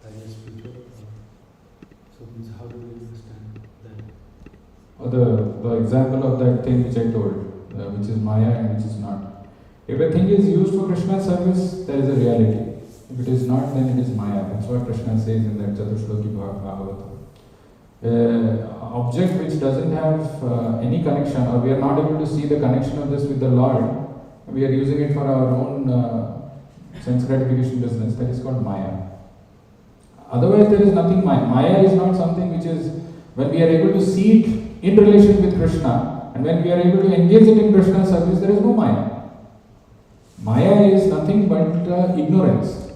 as spiritual. So means how do we understand that? Or the example of that thing which I told, which is Maya and which is not. If a thing is used for Krishna's service, there is a reality. If it is not, then it is Maya. That's what Krishna says in that Chatushloki Bhagavatam. Object which doesn't have any connection, or we are not able to see the connection of this with the Lord, we are using it for our own sense gratification business, that is called Maya. Otherwise there is nothing Maya. Maya is not something which is, when we are able to see it in relation with Krishna, and when we are able to engage it in Krishna's service, there is no Maya. Maya is nothing but ignorance,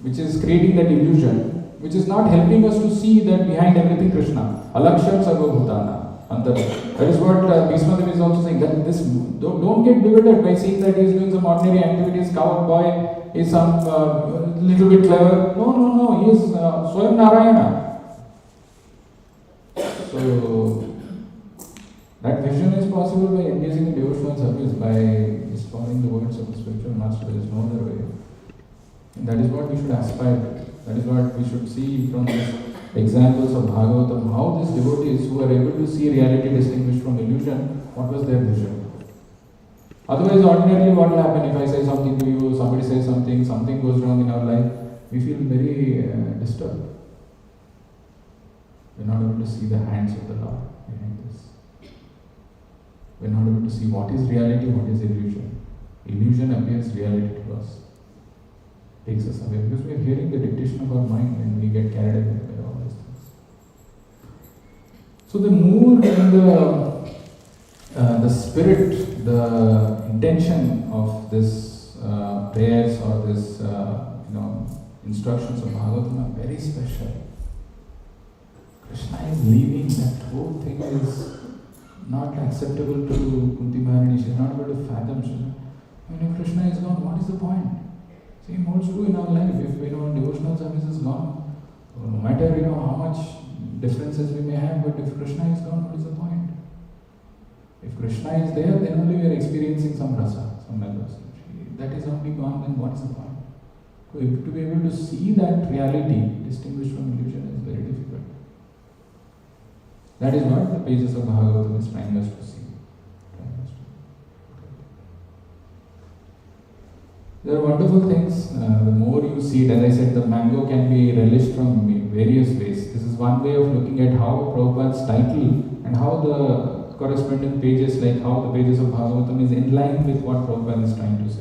which is creating that illusion, which is not helping us to see that behind everything Krishna. Alakshan sarvabhutana. That is what Bhishma Devi is also saying. That this don't get bewildered by seeing that he is doing some ordinary activities. Cowboy is some little bit clever. No. He is Swayam Narayana. So that vision is possible by engaging in devotional service, by following the words of the spiritual master. There is no other way. And that is what we should aspire to. That is what we should see from these examples of Bhagavatam, how these devotees who are able to see reality distinguished from illusion, what was their vision? Otherwise, ordinarily what will happen if I say something to you, somebody says something goes wrong in our life, we feel very disturbed. We are not able to see the hands of the Lord behind this. We are not able to see what is reality, what is illusion. Illusion appears reality to us. Takes us away because we are hearing the dictation of our mind and we get carried away by all these things. So the mood and the spirit, the intention of this prayers or this instructions of Bhagavatam are very special. Krishna is leaving, that whole thing is not acceptable to Kunti Maharani. She is not able to fathom. If Krishna is gone, what is the point? Same holds true in our life. If devotional service is gone, no matter how much differences we may have, but if Krishna is gone, what is the point? If Krishna is there, then only we are experiencing some rasa, some mellows. That is only gone, then what is the point? So to be able to see that reality distinguished from illusion is very difficult. That is what the pages of Bhagavatam is trying us to see. There are wonderful things. The more you see it, as I said, the mango can be relished from various ways. This is one way of looking at how Prabhupada's title and how the corresponding pages, like how the pages of Bhagavatam is in line with what Prabhupada is trying to say.